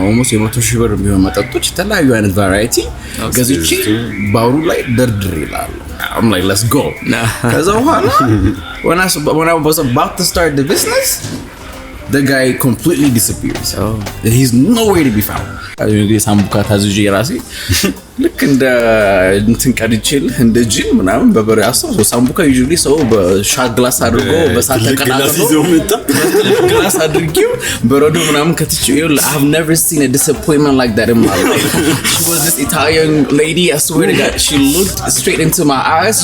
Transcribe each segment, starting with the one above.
almost $100,000 የሚሆን መጠጦች የተለያዩ አይነት ቫራይቲ ገዝቼ ባውሩ ላይ ደርድር ይላል I'm like let's go ከዛ በኋላ when I was about to start the business the guy completely disappears he's nowhere to be found እንግዲህ ሳምቡካ ታዝዤ ራሴ ልክ እንደ እንትን ቀድቼል እንደ ጂን ምናምን በበሬ አስተው ሳምቡካ usually ሰው በሻት ግላስ አድርጎ በሳት ተቀላቅሎ ግላስ አድርጊው በረዶ ምናምን ከትቼው I have never seen a disappointment like that in my life she was this Italian lady I swear to God she looked straight into my eyes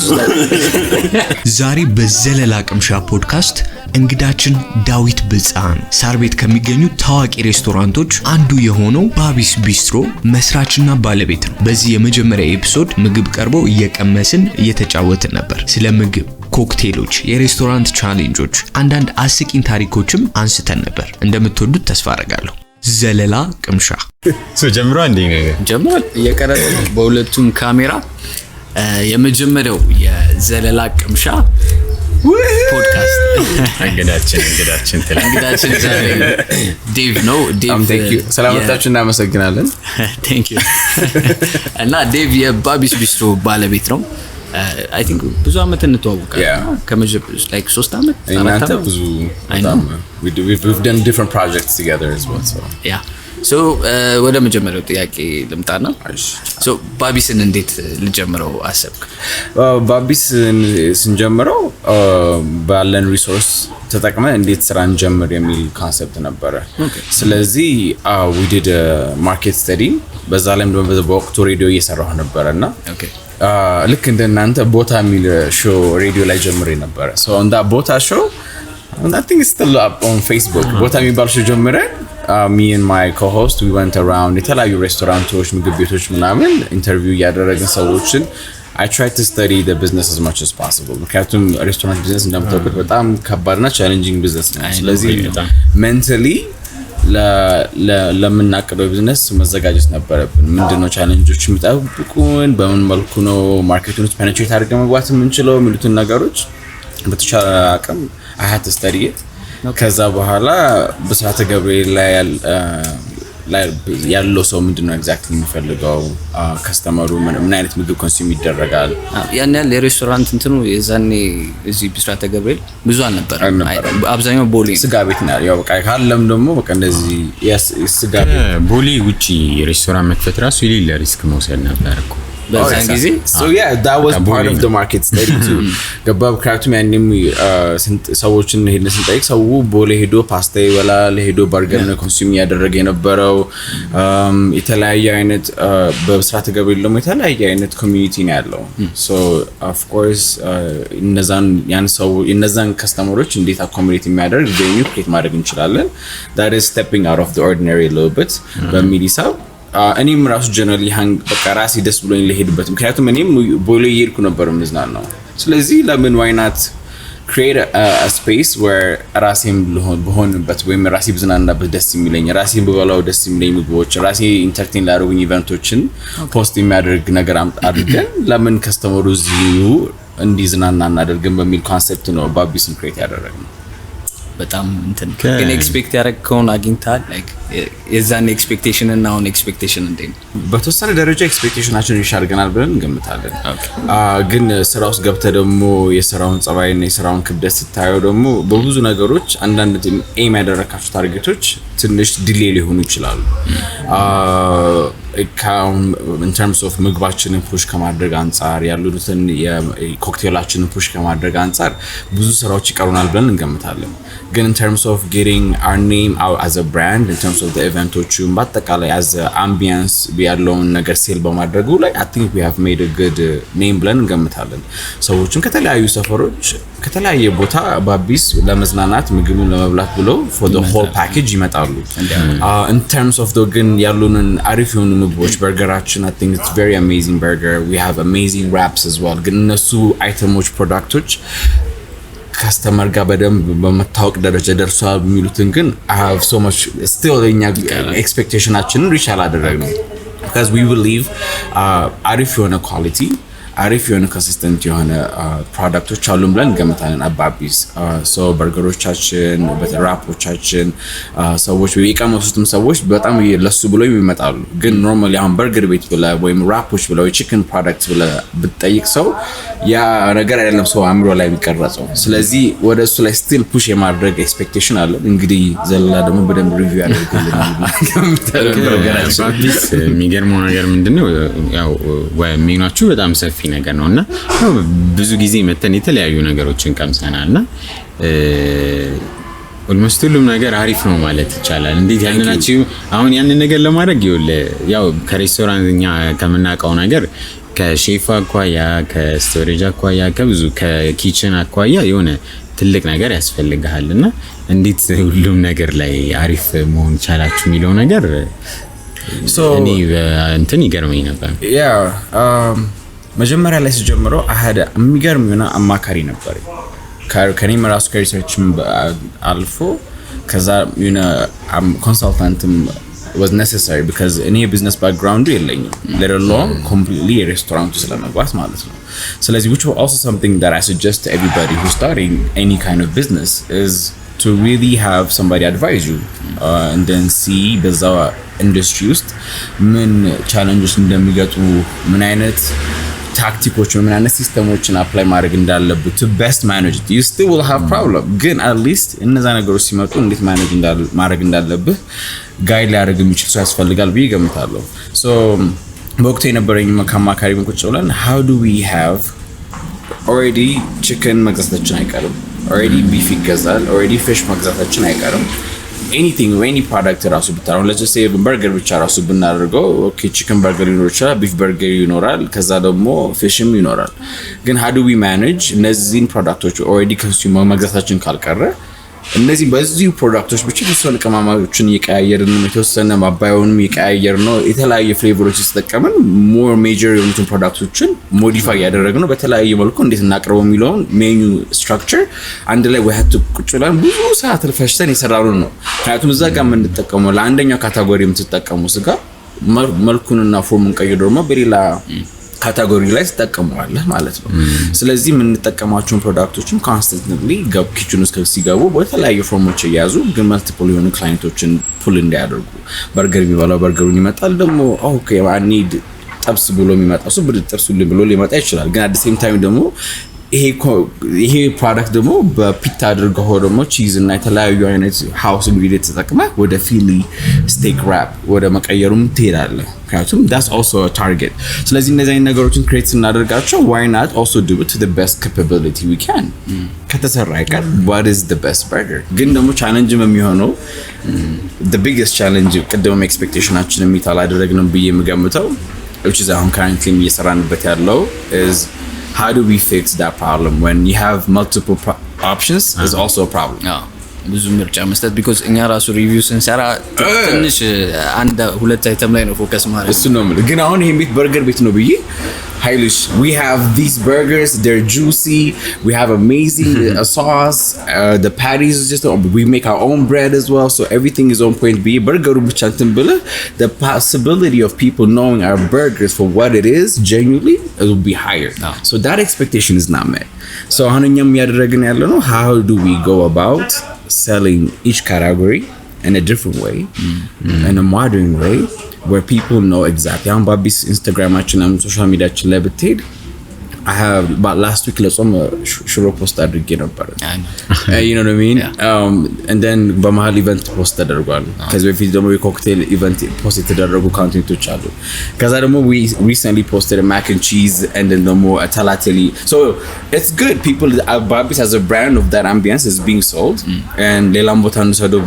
ዛሬ በዘለላ ቅምሻ ፖድካስት እንግዳችን ዳዊት ቤትseha ሳርቤት ከሚገኙ ታዋቂ ሬስቶራንቶች አንዱ የሆነው ባቢስ ቢስትሮ መስራችና ባለቤት ነው። በዚህ የመጀመሪያ ኤፒሶድ ምግብ ቀርቦ እየቀመስን እየተጫወትን ነበር። ስለምግብ፣ ኮክቴሎች፣ የሬስቶራንት ቻሌንጆች፣ አንዳንድ አስቂኝ ታሪኮችም አንስተን ነበር። እንደምትወዱት ተስፋ አደርጋለሁ። ዘለላ ቅምሻ ጀምሮ አንዴ ነገር ጀምሮ እየቀረጸ በሁለቱም ካሜራ የመጀመሪያው የዘለላ ቅምሻ ፖድካስት እንግዳችን ዛሬ ዴቭ ነው ዴቭ thank you ሰላምታችሁ እናመሰግናለን thank you እና ዴቭ የባቢስ ቢስትሮ ባለቤት ነው I think ብዙ አመት እንተዋወቃለን ከመጀመሪያ like 3 አመት 4 አመት ብዙ we've done different projects together as well so yeah so ወደ መጀመሪያው ጥያቄ ልምጣና so ባቢስን እንዴት ልጀምረው አሰብክ ባቢስን ስንጀምረው ባለን ሪሶርስ ተጠቅመን እንዴት ስራ እንጀምር የሚል ኮንሰፕት ነበረ ስለዚህ we did a market study በዛ ላይም ደግሞ በወቅቱ ሬዲዮ እየሰራሁ ነበርና ልክ እንደናንተ ቦታ የሚል ሾው ሬዲዮ ላይ ጀምሬ ነበር so on that ቦታ show I think it's still up on Facebook ቦታ የሚባል ሾው ጀምረን me and my co-host we went around የተለያዩ ሬስቶራንቶች ምግብ ቤቶች ምናምን ኢንተርቪው ያደረግን ሰዎችን I tried to study the business as much as possible ምክንያቱም ሬስቶራንት ቢዝነስ እንደምታውቁት በጣም ከባድና ቻሌንጂንግ ቢዝነስ ነው ስለዚህ mentally ለምናቀደው ቢዝነስ መዘጋጀት ነበረብን ምንድነው ቻሌንጆች የሚጠብቁን በምን መልኩ ነው ማርኬቱን ውስጥ ፔኔትሬት አድርገን መግባት የምንችለው የሚሉትን ነገሮች በተቻለ አቅም I had to study it ከዛ በኋላ በስራተ ገብርኤል ላይ ያለው ሰው ምንድነው ኤግዛክትሊ የሚፈልገው ከስተመሩ ምን አይነት ምግብ ኮንሱም ይደረጋል ያን ያለ የሬስቶራንት እንትኑ የዛኔ እዚህ በስራተ ገብርኤል ብዙ አልነበረም አብዛኛው ቦሌ ስጋ ቤት ነው ያው በቃ ካለም ደግሞ በቃ እንደዚህ ስጋ ቤት ቦሌ ውጪ ሬስቶራንት መክፈት ራሱ የሌለ ሪስክ መውሰድ ነበርኩ በዛን ጊዜ so yeah that was part of the market study too ገባብ ክራቱም ያንም ሰዎችን ሄደን ስንጠይቅ ሰው ቦሌ ሄዶ ፓስታ ይበላል ሄዶ በርገር ነው ኮንሱም ያደረገ የነበረው የተለያየ አይነት በስራተ ገብርኤል ደግሞ የተለያየ አይነት ኮሚኒቲ ነው ያለው so of course እነዛን ከስተመሮች እንዴት አኮሞዴት የሚያደርግ ቬኒው ክሬት ማድረግ እንችላለን that is stepping out of the ordinary a little bit በሚዲሳው እኔም ራሱ ጀነራሊ በቃ ራሴ ደስ ብሎኝ ለሄድበት ምክንያቱም እኔም ቦሌ እየሄድኩ ነበር ምዝናናው ስለዚህ ለምን why not create a space where ራሴም በሆንበት ወይም ራሴ ብዝናናበት ደስ የሚለኝ ራሴን በበላው ደስ የሚለኝ ምግቦች ራሴ ኢንተርቴን ላደርጉኝ ኢቨንቶችን ፖስት የሚያደርግ ነገር አድርገን ለምን ከስተመሩ እዚሁ እንዲዝናና እናደርግን በሚል ኮንሰፕት ነው ባቢስን ክሬት ያደረግነው በጣም እንትን ግን ኤክስፔክት ያደረግከውን አግኝታል ላይክ የዛን ኤክስፔክቴሽን እና አሁን ኤክስፔክቴሽን እንዴት በተወሰነ ደረጃ ኤክስፔክቴሽናችን ይሻርገናል ብለን እንገምታለን ግን ስራው ውስጥ ገብተ ደግሞ የስራውን ጸባይና የስራውን ክብደት ስታየው ደግሞ በብዙ ነገሮች አንዳንድ ኤም ያደረካቸው ታርጌቶች ትንሽ ዲሌይ ሊሆኑ ይችላሉ in terms of ምግባችንን ፑሽ ከማድረግ አንፃር ያሉትን የኮክቴላችንን ፑሽ ከማድረግ አንፃር ብዙ ስራዎች ይቀሩናል ብለን እንገምታለን ግን in terms of getting our name out as a brand in terms of the eventዎቹን በአጠቃላይ as ambience ያለውን ነገር ሴል በማድረጉ ላይ I think we have made a good name ብለን እንገምታለን ሰዎችን ከተለያዩ ሰፈሮች ከተለያየ ቦታ ባቢስ ለመዝናናት ምግቡን ለመብላት ብለው for the whole package ይመጣሉ in terms of the ግን ያሉንን አሪፍ የሆኑ ምግቦች በርገራችን I think it's very amazing burger we have amazing wraps as well ግን እነሱ አይተሞች ፕሮዳክቶች ከስተመር ጋር በደንብ በመታወቅ ደረጃ ደርሷል የሚሉትን ግን I have so much still in expectationችን ሪች አላደረግነው because we believe አሪፍ የሆነ quality አሪፍ የሆነ ኮንሲስተንት የሆነ ፕሮዳክቶች አሉን ብለን እንገምታለን። አባቢስ ሶ በርገሮቻችን በተራፖቻችን ሰዎች የቀመሱትም ሰዎች በጣም ለሱ ብለው ይመጣሉ። ግን ኖርማሊ አሁን በርገር ቤት ብለህ ወይም ራፖች ብለው የቺክን ፕሮዳክት ብለህ ብትጠይቅ ሰው ያ ነገር አይደለም ሰው አእምሮ ላይ የሚቀረጸው። ስለዚህ ወደ እሱ ላይ ስቲል ፑሽ የማድረግ ኤክስፔክቴሽን አለ። እንግዲህ ዘለላ ደግሞ በደንብ ሪቪው ያደርግልናል። ባቢስ የሚገርመው ነገር ምንድነው ያው ሜኗችሁ በጣም ሰፊ ነገር ነውና ብዙ ጊዜ መተን የተለያዩ ነገሮችን ቀምሰናልና ኦልሞስት ሁሉም ነገር አሪፍ ነው ማለት ይቻላል። እንዴት ያንናችሁ አሁን ያንን ነገር ለማድረግ ያው ከሬስቶራንትኛ ከምናውቀው ነገር ከሼፍ አኳያ ከስቶሬጅ አኳያ ከብዙ ከኪችን አኳያ የሆነ ትልቅ ነገር ያስፈልጋልና እንዴት ሁሉም ነገር ላይ አሪፍ መሆን ይቻላችሁ የሚለው ነገር እኔ እንትን ይገርመኝ ነበር። መጀመሪያ ላይ ሲጀምረው አሃደ የሚገርም የሆነ አማካሪ ነበር ከኔም ራሱ ከሪሰርችም አልፎ ከዛ የሆነ ኮንሰልታንትም was necessary because any business background የለኝም let alone completely restaurant ስለመግባት ማለት ነው። ስለዚህ which was also something that I suggest to everybody who's starting any kind of business is to really have somebody advise you and then see በዛ ኢንዱስትሪ ውስጥ ምን ቻሌንጆች እንደሚገጡ ምን አይነት ታክቲኮች ምን አይነት ሲስተሞችን አፕላይ ማድረግ እንዳለበት to best manage it. You still will have problem ግን at least እነዛ ነገሮች ሲመጡ እንዴት ማድረግ እንዳለበት ጋይድ ሊያደርግ የሚችል ሰው ያስፈልጋል ብዬ ገምታለሁ። so በወቅቱ የነበረኝ አማካሪ ምን ቁጭ ብለን how do we have already chicken መግዛታችን አይቀርም already beef ይገዛል already fish መግዛታችን አይቀርም anything or any product ራሱ ብታረው let's just say burger ብቻ ራሱ ብናደርገው okay chicken burger ይኖራል beef burger ይኖራል ከዛ ደግሞ fishም ይኖራል ግን how do we manage እነዚህን ፕሮዳክቶች already consumer መግዛታችን ካልቀረ እነዚህ በዚህ ፕሮዳክቶች ብቻ የተወሰነ ቅመማዎችን እየቀያየርን የተወሰነ ማባያውንም እየቀያየርን ነው የተለያየ ፍሌቨሮች ተጠቀመን more major የሆኑትን ፕሮዳክቶችን ሞዲፋይ ያደረግነው በተለያየ መልኩ እንዴት እናቀርበው የሚለውን ሜኑ ስትራክቸር አንድ ላይ we had to ቁጭ ብለን ብዙ ሰዓት ፈጅተን የሰራነው ነው። ምክንያቱም እዛ ጋር የምንጠቀመው ለአንደኛው ካታጎሪ የምትጠቀሙ ስጋ መልኩንና ፎርሙን ቀይሮ ደግሞ በሌላ ካታጎሪ ላይ ተጠቀመዋለህ ማለት ነው። ስለዚህ ምን እንጠቀማቸውን ፕሮዳክቶችን ኮንስታንትሊ ኪችን ውስጥ ሲገቡ በተለያየ ፎርሞች ያያዙ ግን መልቲፕል የሆኑ ክላይንቶችን ፑል እንዲያደርጉ በርገር ቢባላው በርገሩን ይመጣል ደግሞ ኦኬ I need ጥብስ ብሎ የሚመጣው ሰው ብጥብሱልኝ ብሎ ሊመጣ ይችላል ግን at the same time ደግሞ ይሄ ፕሮዳክት ደግሞ በፒታ አድርገው ደግሞ ቺዝ እና የተለያዩ አይነት ሃውስ ኢንግሪዲየንት ተጠቅመህ ወደ ፊሊ ስቴክ ራፕ ወደ መቀየሩም ትሄዳለህ ምክንያቱም that's also a target። ስለዚህ እነዚህ አይነት ነገሮችን ክሬት ስናደርጋቸው why not also do it to the best capability we can ከተሰራ አይቀር what is the best burger ግን ደግሞ ቻሌንጅም የሚሆነው the biggest challenge ቅድም ኤክስፔክቴሽናችን የሚታል አደረግንም ብዬ የምገምተው which is አሁን currently እየሰራንበት ያለው is how do we fix that problem when you have multiple options is also a problem. ብዙ ምርጫ መስጠት because እኛ ራሱ ሪቪው ስንሰራ ትንሽ አንድ ሁለት አይተም ላይ ነው ፎከስ ማለት እሱ ነው ማለት ግን አሁን ይሄ ቤት በርገር ቤት ነው ብዬ Hailish, we have these burgers, they're juicy, we have amazing sauce, the patties just we make our own bread as well, so everything is on point. Be burger the possibility of people knowing our burgers for what it is genuinely it will be higher. So that expectation is not met. So how do we go about selling each category in a different way, in a modern way, where people know exactly. On Babis Instagram and social media I have about last week let's shuro post adrige nabbar. You know what I mean? Yeah. And then bamahal event post adargal cuz we demo cocktail event post tadarugo content alu cuz we recently posted a mac and cheese and then the more talateli, so it's good. People Babis as a brand of that ambience is being sold and lelam botan sado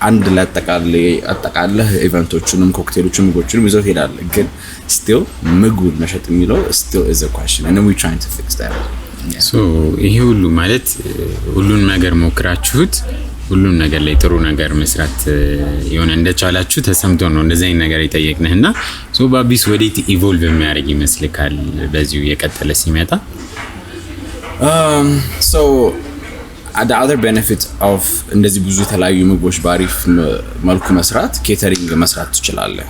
አንድ ለአጠቃለ ኢቨንቶቹንም ኮክቴሎቹንም ጎቹንም ይዘው ሄዳለ ግን still ምግቡን መሸጥ የሚለው still is a question and then we trying to fix that. So ይሄ ሁሉ ማለት ሁሉን ነገር ሞክራችሁት ሁሉን ነገር ላይ ጥሩ ነገር መስራት የሆነ እንደቻላችሁ ተሰምቶ ነው እንደዚህ አይነት ነገር ይጠየቅነህና so ባቢስ ወዴት ኢቮልቭ የሚያደርግ ይመስልካል በዚሁ የቀጠለ ሲመጣ? So the other benefit of እንደዚህ ብዙ የተለያዩ ምግቦች ባሪፍ መልኩ መስራት ኬተሪንግ መስራት ትችላለህ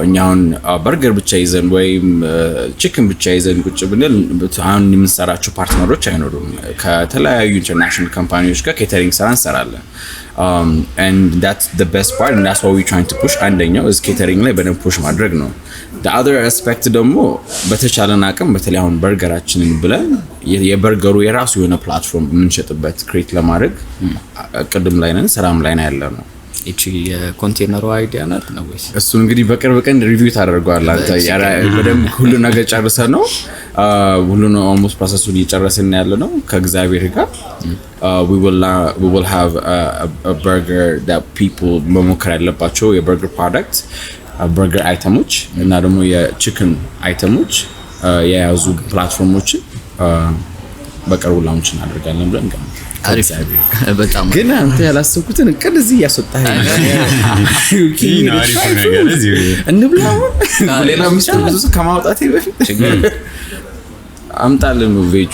እኛውን በርገር ብቻ ይዘን ወይም ቺክን ብቻ ይዘን ቁጭ ብንል አሁን የምንሰራቸው ፓርትነሮች አይኖሩም ከተለያዩ ኢንተርናሽናል ካምፓኒዎች ጋር ኬተሪንግ ስራ እንሰራለን and that's the best part and that's what we're trying to push አንደኛው is catering ላይ በደንብ push ማድረግ ነው the other aspect ደግሞ በተቻለን አቅም በተለይ አሁን በርገራችንን ብለን የበርገሩ የራሱ የሆነ ፕላትፎርም የምንሸጥበት ክሬት ለማድረግ ቅድም ላይ ነን ስራም ላይ ነው ያለነው እቺ የኮንቴነሩ አይዲያ ናት ነው ወይስ እሱ እንግዲህ በቅርብ ቀን ሪቪው ታደርጋለህ አንተ ያራ በደንብ ሁሉ ነገር ጨርሰን ነው ሁሉ ነው almost ፕሮሰሱን እየጨረስን ያለ ነው ከእግዚአብሔር ጋር we will have a burger that people መሞከር ያለባቸው የበርገር ፕሮዳክት burger አይተሞች እና ደግሞ የቺክን አይተሞች የያዙ ፕላትፎርሞች በቅርቡ ላውንች እናደርጋለን ብለን ገምተን አሪፍ በጣም ግን አንተ ያላሰብኩትን እቅድ እዚህ ያስወጣኸኝ አሪፍ ነገር እዚህ እንብላው ሌላ ሚስጥር ብዙ ከማውጣቴ በፊት አምጣልን ቬጁ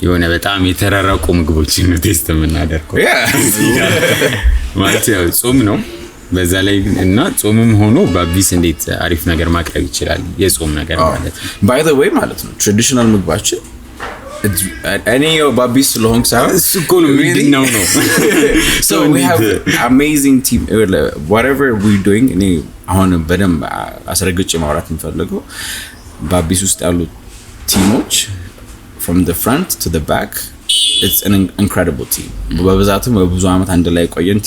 የሆነ በጣም የተራራቁ ምግቦችን ነው ቴስት የምናደርገው ማለት ያው ጾም ነው በዛ ላይ እና ጾምም ሆኖ ባቢስ እንዴት አሪፍ ነገር ማቅረብ ይችላል የጾም ነገር ማለት ነው by the way ማለት ነው ትራዲሽናል ምግባችን እኔ ባቢስ ስለሆንክ ሳይሆን እሱ እኮ ነው ምንድነው ነው so we have amazing team whatever we're doing እኔ አሁን በደንብ አስረግጬ ማውራት እንፈልገው ባቢስ ውስጥ ያሉ ቲሞች from the front to the back it's an incredible team በብዛቱም በብዙ አመት አንድ ላይ ቆየን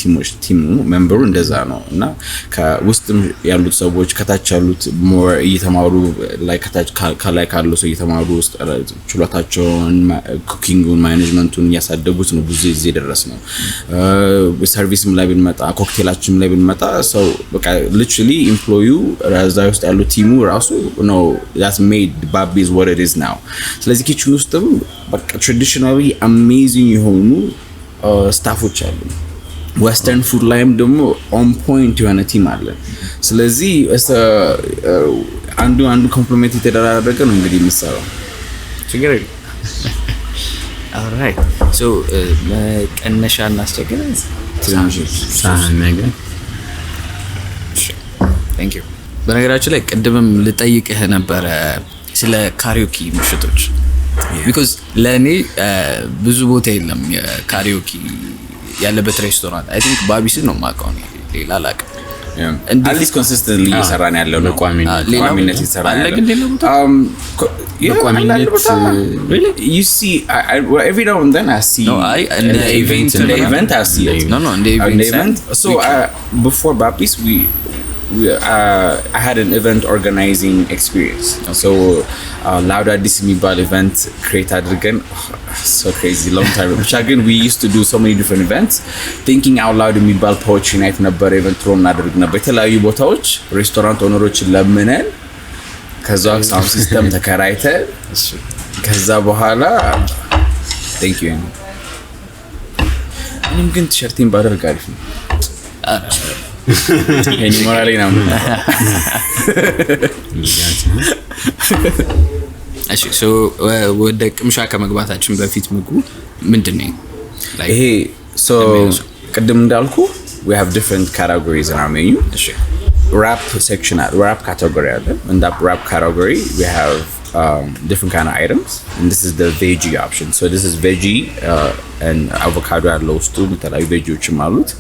ቲሙ ሜምበሩ እንደዛ ነው እና ከውስጥም ያሉት ሰዎች ከታች ያሉት ሞር እየተማሩ ላይ ከታች ከላይ ካለው ሰው እየተማሩ ውስጥ ችሎታቸውን ኩኪንጉን ማኔጅመንቱን ያሳደጉት ነው ብዙ ጊዜ ደረስ ነው ሰርቪስም ላይ ብንመጣ ኮክቴላችንም ላይ ብንመጣ ሰው በቃ literally employee ራዛ ውስጥ ያለው ቲሙ ራሱ ነው that's made Babi is what it is now ስለዚህ ኪችን ውስጥም በቃ traditionally amazing የሆኑ ስታፎች አሉ ዌስተርን ፉድ ላይም ደግሞ ኦን ፖይንት የሆነ ቲም አለ ስለዚህ አንዱ ኮምፕሊሜንት የተደራረገ ነው እንግዲህ የምሰራው ችግር alright so መቀነሻ እናስቸግረን ሳህን ነገር thank you በነገራችን ላይ ቀደምም ልጠይቅህ ነበር ስለ ካሪዮኪ ምሽቶች because ለኔ ብዙ ቦታ የለም የካሪዮኪ ያለበት ሬስቶራንት I think ባቢስ ነው ማቀው ነው ሌላ ላቀ at least consistently ይሰራን ያለው ነው ቋሚነት ይሰራን ያለው ቋሚነት really you see every now and then I see in the event I see it no in the event so before Babis I had an event organizing experience so loud addis የሚባል event create አድርገን so crazy long time which again we used to do so many different events thinking out loud የሚባል poetry night ነበር event ሮም እናደርግ ነበር የተለያዩ ቦታዎች ሬስቶራንት ኦነሮችን ለምነን ከዛ ሳውንድ ሲስተም ተከራይተ ከዛ በኋላ thank you እኔም ግን ቲሸርቲን ባደርግ አሪፍ ነው እኔ ሞራሌ ነው እሺ so ወደ ቅምሻ ከመግባታችን በፊት ምግቡ ምንድነው ይሄ so ቀደም እንዳልኩ we have different categories in our menu እሺ wrap section wrap category አለ in that wrap category we have different kind of items and this is the veggie option so this is veggie and avocado ያለው ውስጡ የተለያዩ ቬጂዎችም አሉት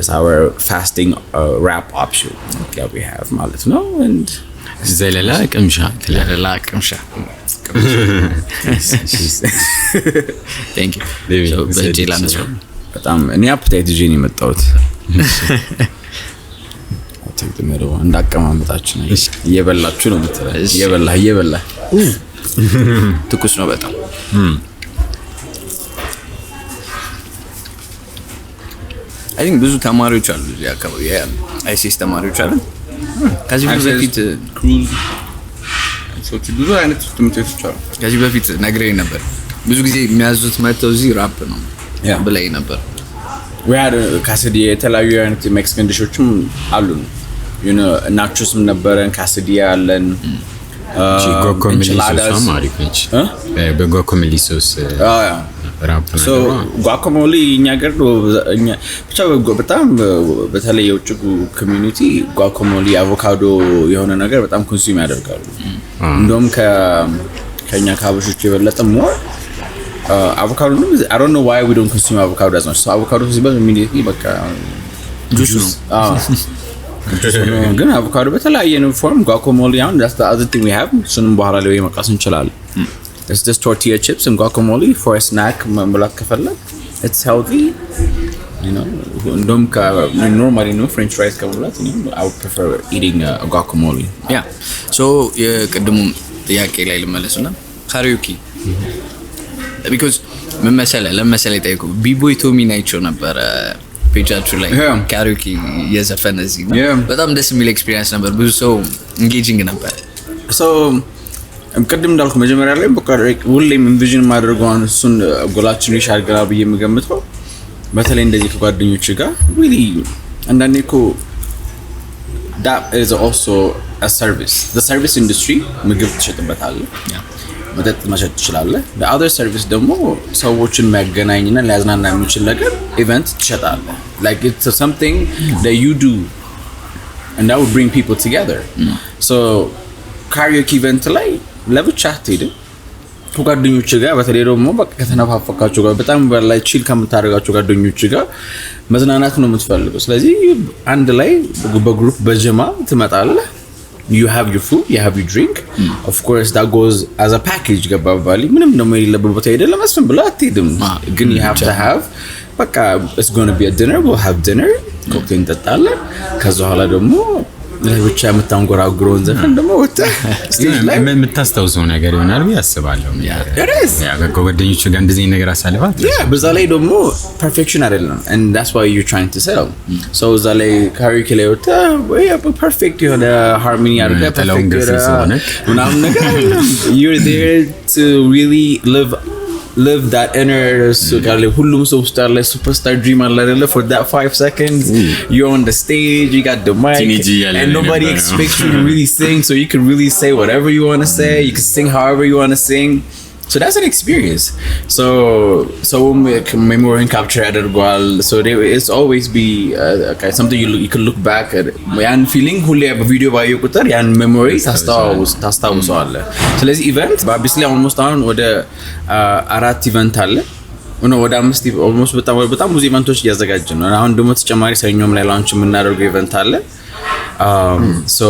is our fasting wrap option that we have ማለት ነው and Zelela Kemsha Kemsha thank you so Zelela ነው በጣም እኔ አፕታይት ይዤ ነው የመጣሁት take the middle እንዳቀማመጣችን እየበላችሁ ነው የምትለው እየበላ ትኩስ ነው በጣም I think ብዙ ተማሪዎች አሉ እዚህ አካባቢ አይሲስ ተማሪዎች አሉ ከዚህ በፊት ክሩዝ ሶች ብዙ አይነት ትምህርቶች አሉ ከዚህ በፊት ነግሬኝ ነበር ብዙ ጊዜ የሚያዙት መተው እዚህ ራፕ ነው ብለኝ ነበር we had ካስዲ የተለያዩ አይነት ሜክሲካን ዲሾችም አሉ you know ናቾስም ነበረን ካስዲ ያለን ጎኮሚሊ ሶስ ማሪክ ነች በጎኮሚሊ ሶስ ራፕ ነው። ሶ ጓካሞሊ እኛ ገር እኛ ብቻ በጣም በተለይ የውጭ ኮሚኒቲ ጓካሞሊ አቮካዶ የሆነ ነገር በጣም ኮንሱም ያደርጋሉ። እንደውም ከኛ ካበሾች የበለጠ ሞር avocado I don't know why we don't consume avocado as much. So avocado is immediately በቃ ጁስ ነው ግን አቮካዶ በተለያየ ነው ፎርም ጓካሞሊ አሁን that's the other thing we have እሱንም በኋላ ላይ መቃስ እንችላለን it's just tortilla chips and guacamole for a snack መብላት ከፈለግ it's healthy you know እንደውም normally no french fries ከመብላት I would prefer eating a guacamole yeah so የቅድሙ ጥያቄ ላይ ልመለስና ካሪዮኪ because ለምሳሌ ጠይቁ ቢቦይ ቶሚ ናይቸው ነበር ፔጃችሁ ላይ ካሪዮኪ የዘፈነ እዚህ ነው በጣም ደስ የሚል ኤክስፒሪየንስ ነበር ብዙ ሰው ኢንጌጂንግ ነበር so ቅድም እንዳልኩ መጀመሪያ ላይ በቃ ሁሌም ኢንቪዥን ማድረጋውን እሱን ጎላችን ሪሻል ገራ ብዬ የምገምተው በተለይ እንደዚህ ከጓደኞች ጋር really አንዳንዴ እኮ that is also a service the service industry ምግብ ትሸጥበታለህ መጠጥ መሸጥ ትችላለህ the other service ደግሞ ሰዎችን የሚያገናኝና ሊያዝናና የሚችል ነገር ኢቨንት ትሸጣለህ like it's something that you do and that would bring people together so karaoke event ላይ ለብቻ አትሄድም ከጓደኞች ጋር በተለይ ደግሞ በቃ ከተነፋፈቃችሁ ጋር በጣም በላይ ቺል ከምታደርጋችሁ ጓደኞች ጋር መዝናናት ነው የምትፈልገው ስለዚህ አንድ ላይ በግሩፕ በጀማ ትመጣለህ you have your food you have your drink of course that goes as a package ገባባሊ ምንም ደግሞ የሌለበት ቦታ ሄደህ ለመስፈን ብለህ አትሄድም ግን you have to have በቃ it's going to be a dinner we'll have dinner ኮክቴል እንጠጣለን ከዛ በኋላ ደግሞ ለብቻ የምታንጎራጉረውን ዘፈን ደግሞ ወጣ ስቴጅ ላይ የምታስታውሰው ነገር ይሆናል ብዬ አስባለሁ ያ ከጓደኞች ጋር እንደዚህ ነገር አሳልፋት በዛ ላይ ደግሞ ፐርፌክሽን አይደለም and that's why you're trying to sell so እዛ ላይ ካሪዮኬ ላይ ወጣ ወይ ፐርፌክት የሆነ ሃርሞኒ አድርገህ ፐርፌክት ምናምን ነገር you're there to really live that inner ሁሉም ሰው ውስጥ ያለ superstar dream አለ አይደለ for that 5 seconds you're on the stage you got the mic and nobody expects you to really sing so you can really say whatever you want to say you can sing however you want to sing so that's an experience so memory capture ያደርጋል so it's always be something you can look back at ያን feeling ሁሌ በቪዲዮ ባየው ቁጥር ያን memory ታስታውሰዋለህ ስለዚህ ኢቨንት ባቢስሊ almost አሁን ወደ 4 ኢቨንት አለ ወደ 5 almost በጣም ብዙ ኢቨንቶች እያዘጋጀን ነው አሁን ደግሞ ተጨማሪ ሰኞም ላይ ላንች የምናደርገው ኢቨንት አለ so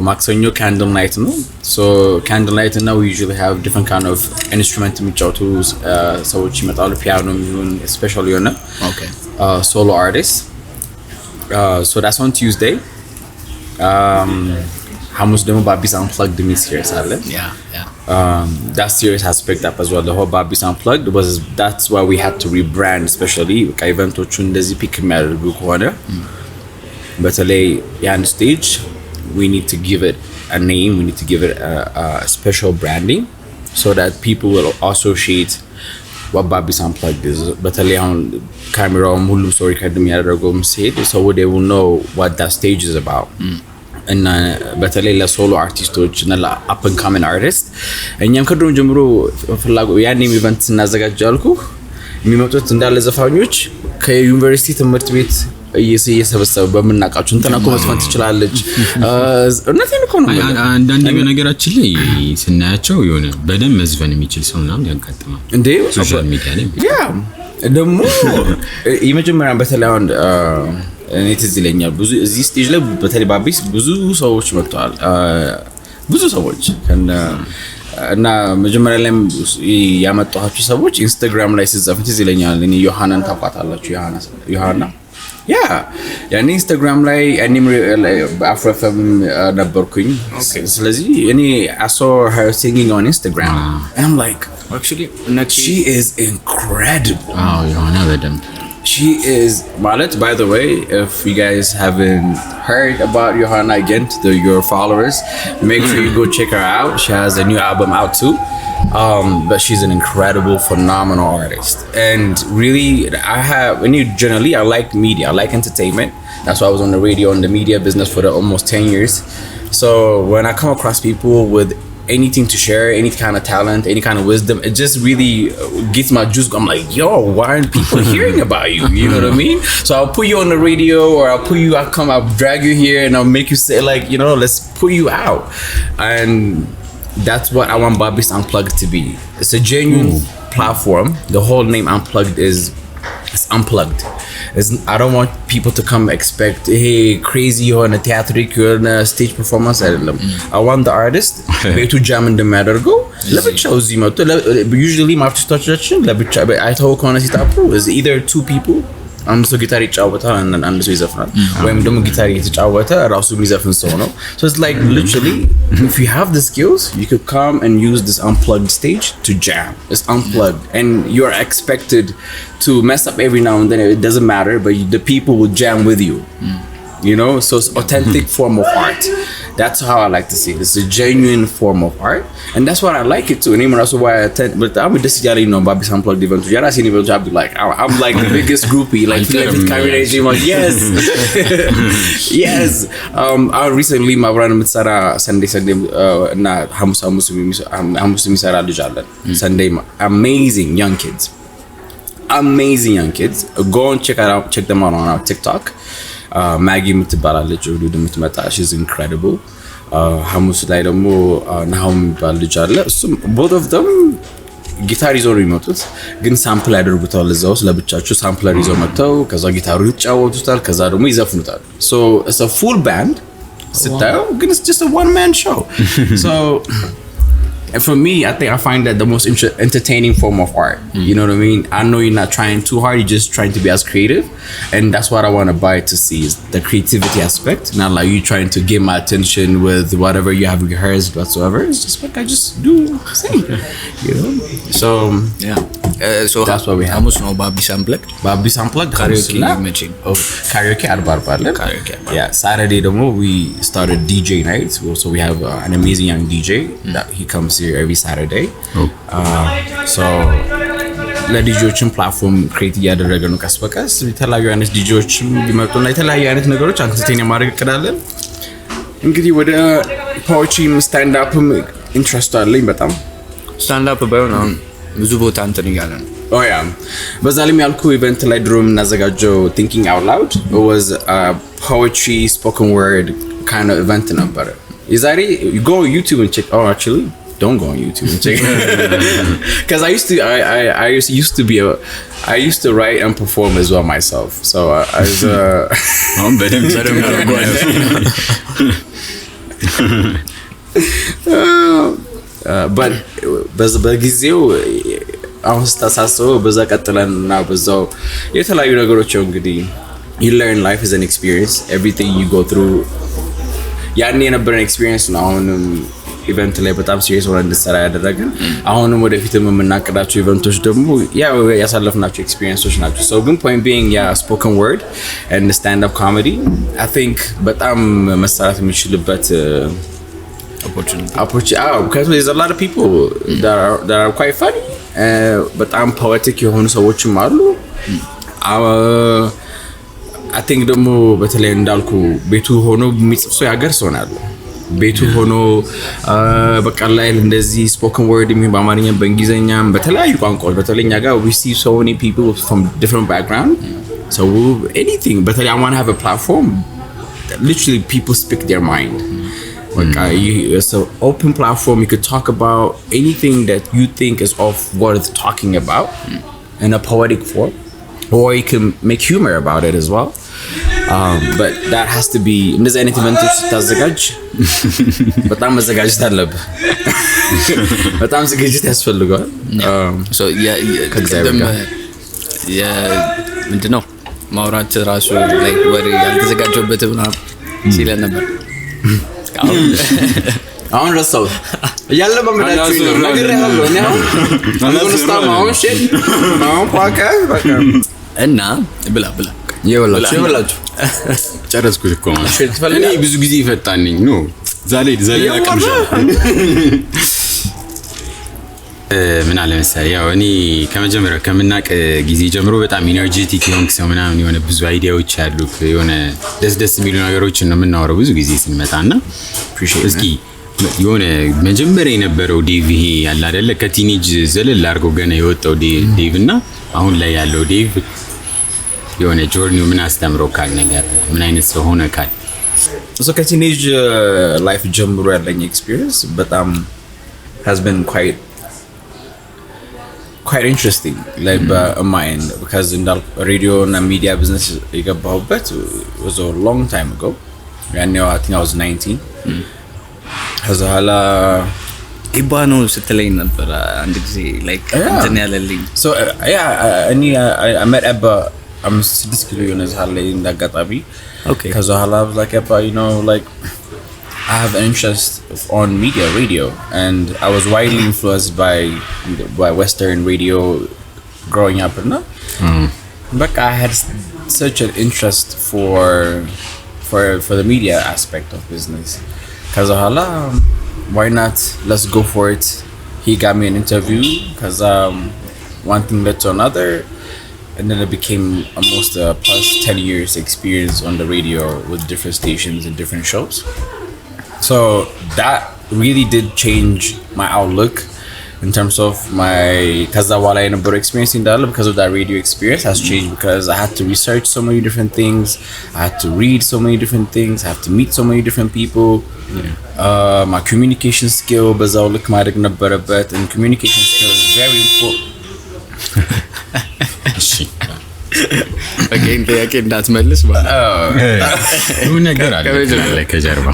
ማክሰኞ candle night no so candle night now we usually have different kind of instrument የሚጫወቱ ሰዎች ይመጣሉ piano የሚሆን especially on okay solo artists so that's on Tuesday ሐሙስ ደግሞ Babis Unplugged me series አለ that series has picked up as well the whole Babis Unplugged that's why we had to rebrand especially ኢቨንቶቹ እንደዚህ ፒክ የሚያደርጉ ከሆነ በተለይ ያን stage we need to give it a name we need to give it a special branding so that people will associate what Babis Unplugged is በተለይ አሁን ካሜራውም ሁሉም ሰው ሪከርድ የሚያደርገውም ሲሄድ so they will know what that stage is about እና በተለይ ለሶሎ አርቲስቶች እና ለአፕ ኤንድ ካሚንግ አርቲስት እኛም ከድሮም ጀምሮ ፍላጎት ያኔም ኢቨንት ስናዘጋጃልኩ የሚመጡት እንዳለ ዘፋኞች ከዩኒቨርሲቲ ትምህርት ቤት እየሰበሰበ በመናቃቸው እንትና እኮ መስፈን ትችላለች እነዚህ እኮ ነው አንዳንድ ነገራችን ላይ ስናያቸው የሆነ በደንብ መዝፈን የሚችል ሰው ምናምን ያጋጥማል እንዴ ሶሻል ሚዲያ ላይ ያ ደግሞ የመጀመሪያ በተለይ አሁን እኔ ትዝ ይለኛል ብዙ እዚህ ስቴጅ ላይ በተለይ ባቢስ ብዙ ሰዎች መጥተዋል ብዙ ሰዎች እና መጀመሪያ ላይ ያመጣኋቸው ሰዎች ኢንስታግራም ላይ ሲዘፍን ትዝ ይለኛል እኔ ዮሐናን ታውቃታላችሁ ዮሐና ያኔ ኢንስታግራም ላይ እኔም አፍሮፈም ነበርኩኝ ስለዚህ እኔ I saw her singing on Instagram and I'm like actually she is incredible ዮሐና በደንብ she is Malet by the way if you guys haven't heard about Johanna again to your followers make sure you go check her out she has a new album out too but she's an incredible phenomenal artist and really generally I like media I like entertainment that's why I was on the radio in the media business for almost 10 years so when I come across people with anything to share, any kind of talent, any kind of wisdom, it just really gets my juice. I'm like, yo, why aren't people hearing about you? You know what I mean? So I'll put you on the radio, or I'll drag you here, and I'll make you say like, you know, let's put you out. And that's what I want Babis Unplugged to be. It's a genuine platform. The whole name Unplugged it's unplugged. I don't want people to come expect, hey, crazy on a theatric or a stage performance. I want the artist to jam in the matter go. Usually my artist I talk on is either two people. አንድ ሰው ጊታር ይጫወታል እና አንድ ሰው ይዘፍናል ወይም ደግሞ ጊታር እየተጫወተ ራሱ የሚዘፍን ሰው ነው. So it's like literally if you have the skills you could come and use this unplugged stage to jam. It's unplugged and you're expected to mess up every now and then. It doesn't matter, but the people will jam with you. You know, so it's authentic form of art. That's how I like to see it. It's a genuine form of art, and that's what I like it too. And even also why I attend, but I'm just you know, Babis Unplugged event. Yeah, I see event. I'll be like, I'm like the biggest groupie. Like, yes, yes. I recently my brother met Sarah Sunday na Hamus Misara Lijala Sunday. Amazing young kids. Go and check them out on our TikTok. Maggie ምትባላለች ወደ ምትመጣ she's incredible. ሐሙስ ላይ ደግሞ ናሆም የሚባል ልጅ አለ እሱም both of them ጊታር ይዘው ነው የሚመጡት ግን ሳምፕል ያደርጉታል እዛው ለብቻቸው ሳምፕለር ይዘው መጥተው ከዛ ጊታሩ ይጫወቱታል ከዛ ደግሞ ይዘፍኑታል. So it's a full band ስታየው ግን it's just a one man show. So and for me, I think I find that the most entertaining form of art. You know what I mean? I know you're not trying too hard. You're just trying to be as creative. And that's what I want to buy to see is the creativity aspect. Not like you trying to get my attention with whatever you have rehearsed whatsoever. It's just like I just do sing. You know? So, yeah. So that's what we have. Hamus no Babis Unplugged. Babis Unplugged. Karaoke matching. Oh, karaoke at Bar. Yeah, Saturday we started DJ nights. So we have an amazing young DJ that he comes here every Saturday. So ለዲጂዎችን ፕላትፎርም ክሬት እያደረገ ነው ቀስ በቀስ የተለያዩ አይነት ዲጂዎችም ቢመጡና የተለያዩ አይነት ነገሮች አንስተን ማድረግ እቅዳለን። እንግዲህ ወደ ፖኤትሪ ስታንድ አፕም ኢንትረስት አለኝ በጣም ስታንድ አፕ ባይሆን አሁን ብዙ ቦታ እንትን እያለ ነው። Oh yeah. በዛ ላይ ያልኩ ኢቨንት ላይ ድሮ የምናዘጋጀው thinking out loud it was a poetry spoken word kind of event ነበር። የዛሬ you go on YouTube and check actually don't go on YouTube and check because I used to write and perform as well myself. So I was I'm better but በጊዜው አሁን ስታሳስበው በዛ ቀጥለንና በዛው የተለያዩ ነገሮች እንግዲህ you learn life is an experience. Everything you go through ያኔ የነበረን ኤክስፒሪየንስ ነው አሁንም ኢቨንት ላይ በጣም ሲሪየስ ሆነን እንድንሰራ ያደረገን አሁንም ወደፊትም የምናቀዳቸው ኢቨንቶች ደግሞ ያው ያሳለፍናቸው ኤክስፒሪየንሶች ናቸው። So good point being spoken word and stand up comedy I think በጣም መሰራት የሚችልበት opportunity because there's a lot of people that are quite funny በጣም poetic የሆኑ ሰዎችም አሉ። I think ደግሞ በተለይ እንዳልኩ ቤቱ ሆኖ የሚጽፍ ሰው ያገር ሰው ነው ቤቱ ሆኖ በቃ ላይ እንደዚህ spoken word በአማርኛ በእንግሊዘኛም በተለያዩ ቋንቋዎች በተለይኛ ጋር we see so many people from different background. So anything በተለይ I want to have a platform that literally people speak their mind. It's an open platform. You could talk about anything that you think is worth talking about in a poetic form, or you can make humor about it as well. But that has to be እንደዚህ አይነት ኢቨንቶች ታዘጋጅ በጣም መዘጋጀት አለብህ በጣም ዝግጅት ያስፈልጋል። so ምንድነው ማውራት ራሱ like ወሬ ያልተዘጋጀበት ምናምን ሲለን ነበር አሁን ረሳው ያለ ማመናችሁ ነው ነገር ያለው ነው አሁን አሁን ፓካስ በቃ እና ብላ ይወላችሁ ጨረስኩት እኮ እኔ ብዙ ጊዜ ይፈጣን ነኝ ነው ዘሌላ ቀምሻ ምን አለ መሰለኝ ያው እኔ ከመጀመሪያው ከምናቅ ጊዜ ጀምሮ በጣም ኢነርጂቲክ የሆንክ ሰው ምናምን የሆነ ብዙ አይዲያዎች ያሉት የሆነ ደስ የሚሉ ነገሮችን ነው የምናወራው ብዙ ጊዜ ስንመጣና እስኪ የሆነ መጀመሪያ የነበረው ዴቭ ይሄ ያለ አይደለ ከቲኔጅ ዘለል አድርጎ ገና የወጣው ዴቭ እና አሁን ላይ ያለው ዴቭ የሆነ ጆርኒው ምን አስተምሮ ካል ነገር ምን አይነት ሰው ሆነ ካል so ከቲኔጅ ላይፍ ጀምሮ ያለኝ ኤክስፒሪየንስ በጣም has been quite interesting like my end because in the radio and media business የገባሁበት was a long time ago and I think I was 19 ከዛላ ኢባኖ ስትለኝ ነበር አንድ ጊዜ like እንትን ያለልኝ so yeah I met Abba I'm 6 ኪሎ የሆነ ዛለ እንዳጋጣሚ okay ከዛላ I was like Abba you know like I have an interest on media radio and I was widely influenced by Western radio growing up and but I had such an interest for the media aspect of business kazahala why not let's go for it he got me an interview cuz one thing led to another and then it became almost a plus 10 years experience on the radio with different stations and different shows. So that really did change my outlook in terms of my Kazawala and Abur experience in Dallas because of that radio experience has changed because I had to research so many different things, I had to read so many different things, I have to meet so many different people. My communication skill bazaw look madig nabbarabat and communication skill is very important. again ጥያቄ እንዳትመልስ ምን ነገር አለ ከጀርባ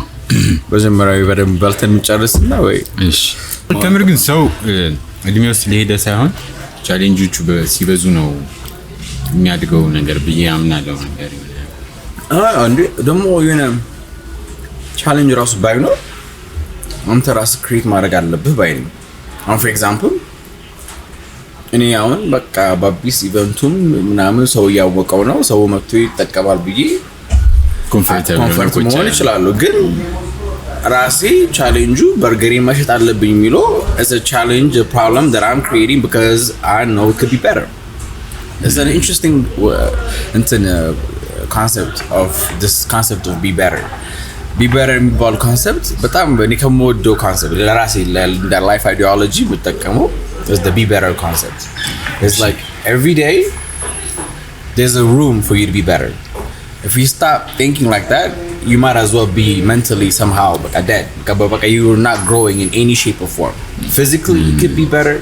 በዘመራዊ በደም ባልተን ጨርስና ወይ እሺ ከምር ግን ሰው እድሜው ስለሄደ ሳይሆን ቻሌንጆቹ ሲበዙ ነው የሚያድገው ነገር ብዬ አምናለሁ ነገር አንዴ ደግሞ የሆነ ቻሌንጅ ራሱ ባይኖር አንተ ራስ ክሬት ማድረግ አለብህ ባይ ነው አሁን for example እኔ አሁን በቃ ባቢስ ኢቨንቱም ምናምን ሰው ያወቀው ነው ሰው መጥቶ ይጠቀማል ብዬ ኮንፈርት መሆን ይችላል ግን ራሴ ቻሌንጁ በርገሬ ማሸጥ አለብኝ የሚለው as a challenge a problem that I'm creating because I know it could be better. It's an interesting concept of be better የሚባል concept በጣም እኔ ከምወደው concept ለራሴ እንደ life ideology የምጠቀመው is the be better concept. It's like every day there's a room for you to be better. If you stop thinking like that, you might as well be mentally somehow dead. You're not growing in any shape or form. Physically, you could be better.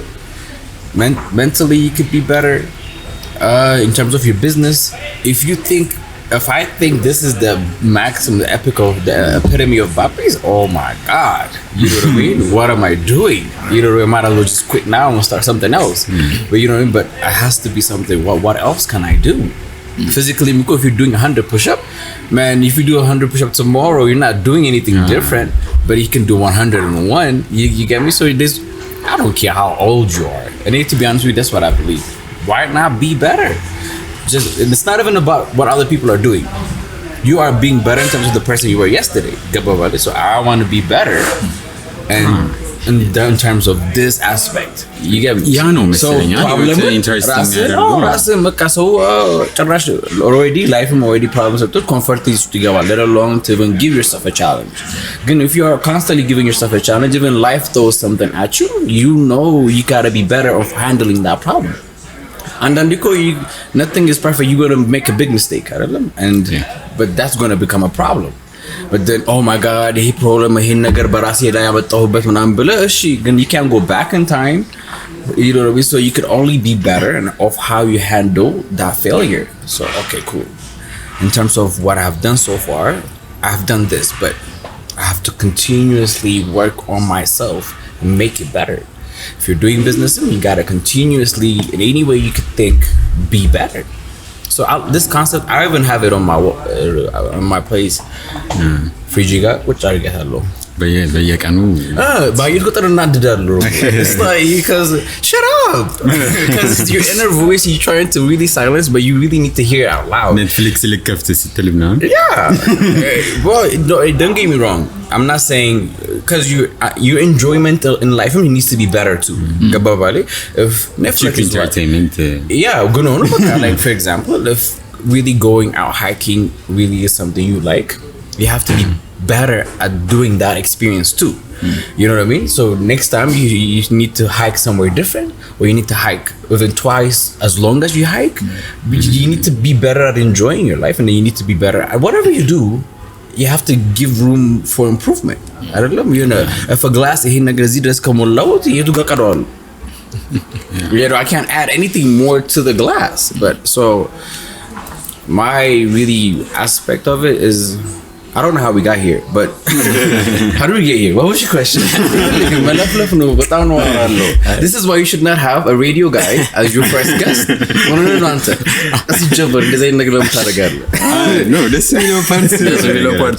Mentally, you could be better. In terms of your business, if I think this is the maximum, the epic of the epitome of Babis, oh my God. You know what I mean? What am I doing? You know, I might as well just quit now and start something else. But you know what I mean? But it has to be something. What else can I do? Physically, if you're doing 100 push-up, man, if you do 100 push-up tomorrow, you're not doing anything different, but you can do 101. You get me? So I don't care how old you are. And to be honest with you, that's what I believe. Why not be better? It's not even about what other people are doing. You are being better in terms of the person you were yesterday. So I want to be better. And in terms of this aspect, you get me? Yeah, no, so problem interesting. So already life already problems to comfort is together, let alone to even give yourself a challenge. Again, if you are constantly giving yourself a challenge, even life throws something at you, you know you gotta be better of handling that problem. And then nothing is perfect. You're gonna make a big mistake, but that's gonna become a problem. But then, oh my God, he problem, he ነገር በራሴ ላይ ያመጣሁበት ምናምን ብለህ እሺ ግን you can't go back in time, you know what I mean? So you could only be better of how you handle that failure. So okay, cool. In terms of what I've done so far, I've done this, but I have to continuously work on myself and make it better. If you're doing business, you gotta continuously, in any way you could think, be better. So this concept, I even have it on my place. Frigiga, which I get hello. በየቀኑ ባይል ቁጥር እናድዳለሁ. It's like because shut up. Because your inner voice you're trying to really silence, but you really need to hear it out loud. Netflix ልከፍት ስትል ምናምን Yeah. Well, don't get me wrong. I'm not saying because your enjoyment in life needs to be better too. Gababale. If Netflix is entertainment. Yeah, good on. Like for example, if really going out hiking really is something you like, you have to be better at doing that experience too. You know what I mean? So next time you need to hike somewhere different, or you need to hike even twice as long as you hike. You need to be better at enjoying your life, and then you need to be better at whatever you do. You have to give room for improvement. I don't know, you know, if a glass is in a gazidras come loud, you do got all. You know, I can't add anything more to the glass. But so my really aspect of it is, I don't know how we got here, but how did we get here? What was your question? This is why you should not have a radio guy as your first guest. No, this is your part.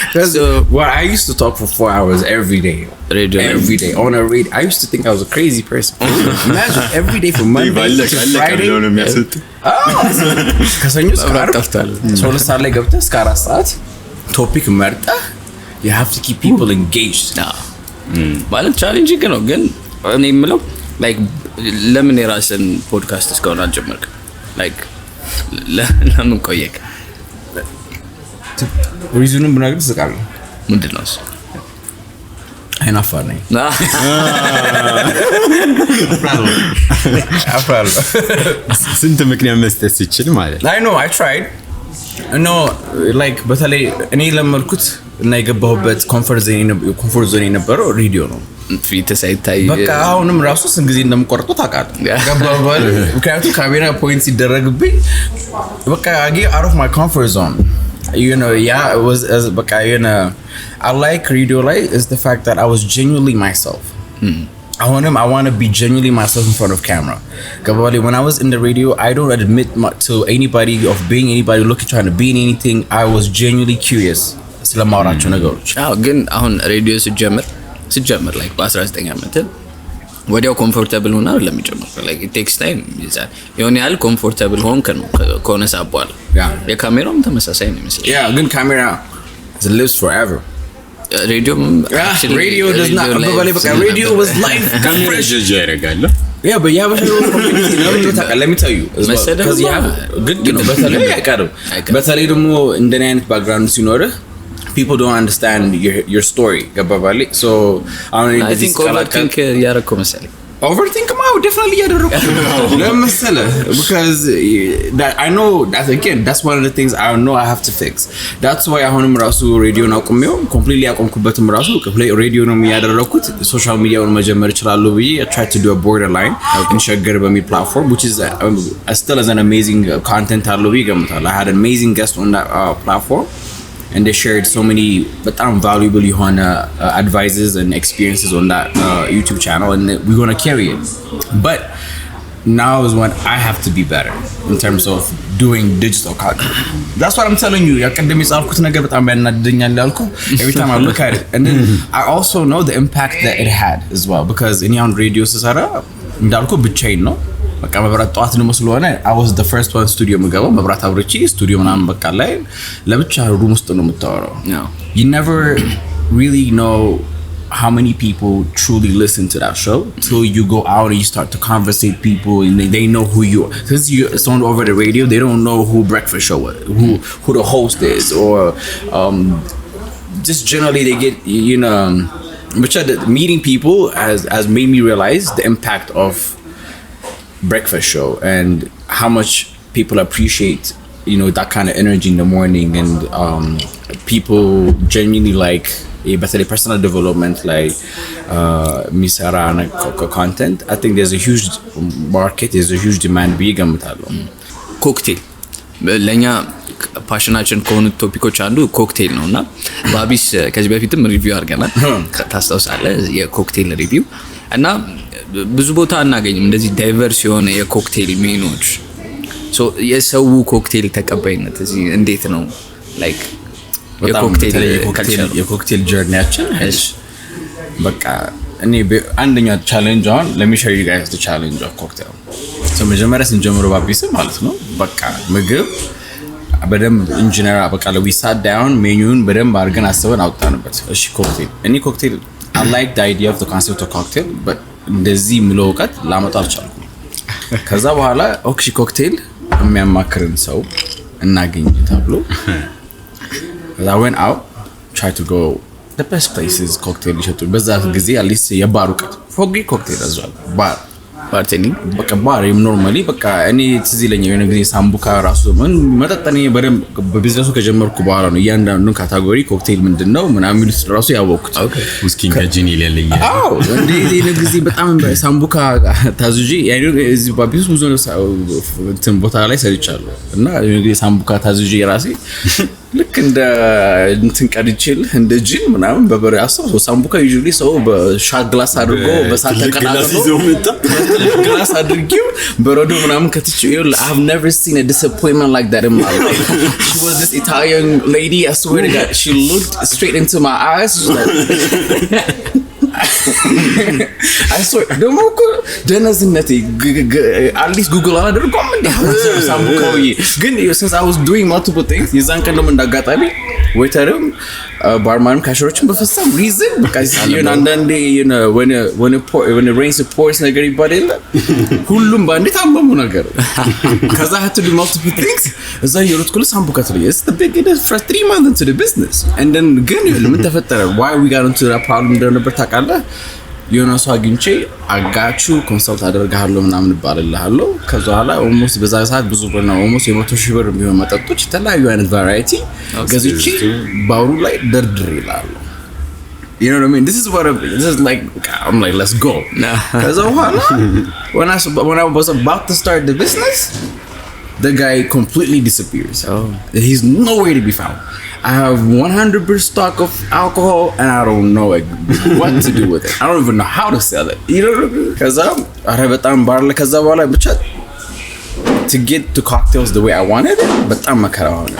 Because well, I used to talk for 4 hours every day. Radio. Every day on a radio. I used to think I was a crazy person. Imagine every day from Monday to Friday. ከሰኞ እስከ ዓርብ 12 ሰዓት ላይ ገብተህ እስከ 4 ሰዓት ቶፒክ መርጠህ you have to keep people engaged. ማለት ቻሌንጂንግ ነው። ግን እኔ የምለው ላይክ ለምን የራስን ፖድካስት እስካሁን አልጀመርክም? ላይክ ለምን ቆየክ? ሪዝኑን ብነግርህ ትስቃለህ። ምንድን ነው እሱ? አይናፋር ነኝ። አፍራለሁ። ስንት ምክንያት መስጠት ሲችል ማለት I know, I tried. No, like በተለይ እኔ ለመልኩት እና የገባሁበት ኮምፎርት ዞን የነበረው ሬዲዮ ነው። ፊት ሳይታይ በቃ አሁንም ራሱ ስንት ጊዜ እንደምቆርጠው ታውቃለህ። ገባባል። ምክንያቱም ካሜራ ፖይንት ሲደረግብኝ በቃ I get out of my comfort zone. You know, yeah, it was በቃ you know, I like radio light is the fact that I was genuinely myself. I want to be genuinely myself in front of camera. When I was in the radio, I don't admit to anybody of being anybody looking trying to be in anything. I was genuinely curious. ስለማወራቸው ነገሮች ግን አሁን ሬዲዮ ሲጀምር like በ19 ዓመት ወዲያው ኮምፎርታብል ሆና ለሚጀምር like it takes time ይዛል የሆነ ያህል ኮምፎርታብል ሆንክ ነው ከሆነ ሰዓት በኋላ የካሜራውም ተመሳሳይ ነው ይመስላል ግን ካሜራ lives forever. Radio does not. Radio was life. ካሜራ ጀጀ ያደርጋል። Yeah, but yeah, let me tell you because you have good, you know, በተለይ አይቀርም በተለይ ደግሞ እንደኔ አይነት ባክግራውንድ ሲኖርህ people don't understand your story. ገባባለ so I think overthink ያረኩ መሰለኝ overthink definitely ያደረኩ ለምሳሌ because I know that again that's one of the things I know I have to fix. That's why አሁንም ራሱ ሬዲዮ ነው አቁሜው completely አቆምኩበትም ራሱ ሬዲዮ ነው የሚያደረኩት ሶሻል ሚዲያውን መጀመር ይችላል ብዬ I tried to do a borderline in ሸገር በሚ platform which is still as an amazing content አለው ብዬ ገምታለሁ. I had an amazing guest on that platform and they shared so many በጣም valuable advices and experiences on that YouTube channel and we're going to carry it. But now is when I have to be better in terms of doing digital content. That's what I'm telling you. ያቀደም የጻፍኩት ነገር በጣም ያናደኛል ያልኩ every time I look at it. And then I also know the impact that it had as well because እኔ አሁን ሬዲዮ ስሰራ እንዳልኩ ብቻዬን ነው በቃ መብራት ጧት ነው ስለሆነ I was the first one studio መገባው መብራት አብርቼ ስቱዲዮ ምናምን በቃ ላይ ለብቻ ሩም ውስጥ ነው የምታወራው. You never really know how many people truly listen to that show till you go out and you start to conversate people and they know who you are. Since it's on over the radio, they don't know who breakfast show is, who the host is, or just generally they get, you know, but meeting people has made me realize the impact of breakfast show and how much people appreciate, you know, that kind of energy in the morning and people genuinely like better personal development like misara content. I think there's a huge market, there's a huge demand big amtalo cocktail ለኛ ፓሽናችን ከሆኑ ቶፒኮች አንዱ ኮክቴል ነውና ባቢስ ከዚህ በፊትም ሪቪው አድርገናል ታስታውሳለህ የኮክቴል ሪቪው እና ብዙ ቦታ አናገኝም እንደዚህ ዳይቨርስ የሆነ የኮክቴል ሜኖች ሶ የሰው ኮክቴል ተቀባይነት እዚህ እንዴት ነው ላይክ የኮክቴል ጆርኒያችን በቃ እኔ አንደኛ ቻሌንጅ አሁን let me show you guys the challenge of cocktail. so መጀመሪያ ስንጀምረው ባቢስ ማለት ነው በቃ ምግብ በደንብ ኢንጂነር በቃ we sat down ሜኑን በደንብ አድርገን አስበን አውጣንበት እሺ ኮክቴል እኔ ኮክቴል I like the idea of the concept of cocktail but እንደዚህ ምለው ወቀት ላመጣ አልቻልኩም ከዛ በኋላ ኦክሺ ኮክቴል የሚያማክርን ሰው እናገኝ ተብሎ I went out, tried to go the best places cocktail ይሸጡ በዛ ጊዜ at least የባሩ ቀጥ ፎጊ ኮክቴል አዟል ባር ባርቴኒንግ በቃ ባር ኖርማሊ በቃ እኔ ትዝ ይለኛል የሆነ ጊዜ ሳምቡካ ራሱ ምን መጠጠኔ በደም በቢዝነሱ ከጀመርኩ በኋላ ነው እያንዳንዱን ካታጎሪ ኮክቴል ምንድነው ምናምን የሚሉት ራሱ ያወቅኩት ውስኪ ከጂኒ ለለየ አዎ እንዴ ጊዜ በጣም ሳምቡካ ታዙጂ እዚህ ባቢስ ብዙ እንትን ቦታ ላይ ሰርቻለሁ እና ጊዜ ሳምቡካ ታዙጂ ራሴ ልክ እንደ እንትን ቀድቼል እንደ ጂን ምናምን በበረ አሰው ሳምቡካ ዩዥሊ ሰው በሻት ግላስ አድርጎ በሳት ተቀላቅሎ ግላስ አድርጊው በረዶ ምናምን ከተችው I've never seen a disappointment like that in my life. She was this Italian lady, I swear to God, she looked straight into my eyes I swear ደሞ እኮ ደነዝነቴ at least Google አላደርኩም እንዴ ሳምቡካውዬ ግን since I was doing multiple things የዛን ቀን ደሞ እንዳጋጣሚ ዌተርም ባርማንም ካሸሮችም በፈሳም ሪዝን በቃ ይሁን አንዳንዴ when it rains it pours ነገር ይባላል ሁሉም ባንዴ ታመሙ ነገር ከዛ had to do multiple things እዛ የሮትኩል ሳምቡካ ትለኝ it's the biggest for 3 months into the business and then ግን ምን ተፈጠረ why we got into that problem እንደነበር ታውቃለህ የሆነ ሰው አግኝቼ አጋቹ ኮንሰልት አደርጋለሁ ምናምን ባልልሃለሁ ከዛ ኋላ almost በዛ ሰዓት ብዙ ብር ነው almost የ100,000 ብር የሚሆን መጠጦች የተለያዩ አይነት ቫራይቲ ገዝቼ ባውሩ ላይ ደርድር ይላል you know what I mean this is like I'm like let's go ከዛ ኋላ when I was about to start the business the guy completely disappears he's nowhere to be found I have 100% stock of alcohol and I don't know what to do with it. I don't even know how to sell it. You know, cuz I በጣም ባርለ ከዛ በኋላ ብቻ to get to cocktails the way I wanted it በጣም መከራ ሆነ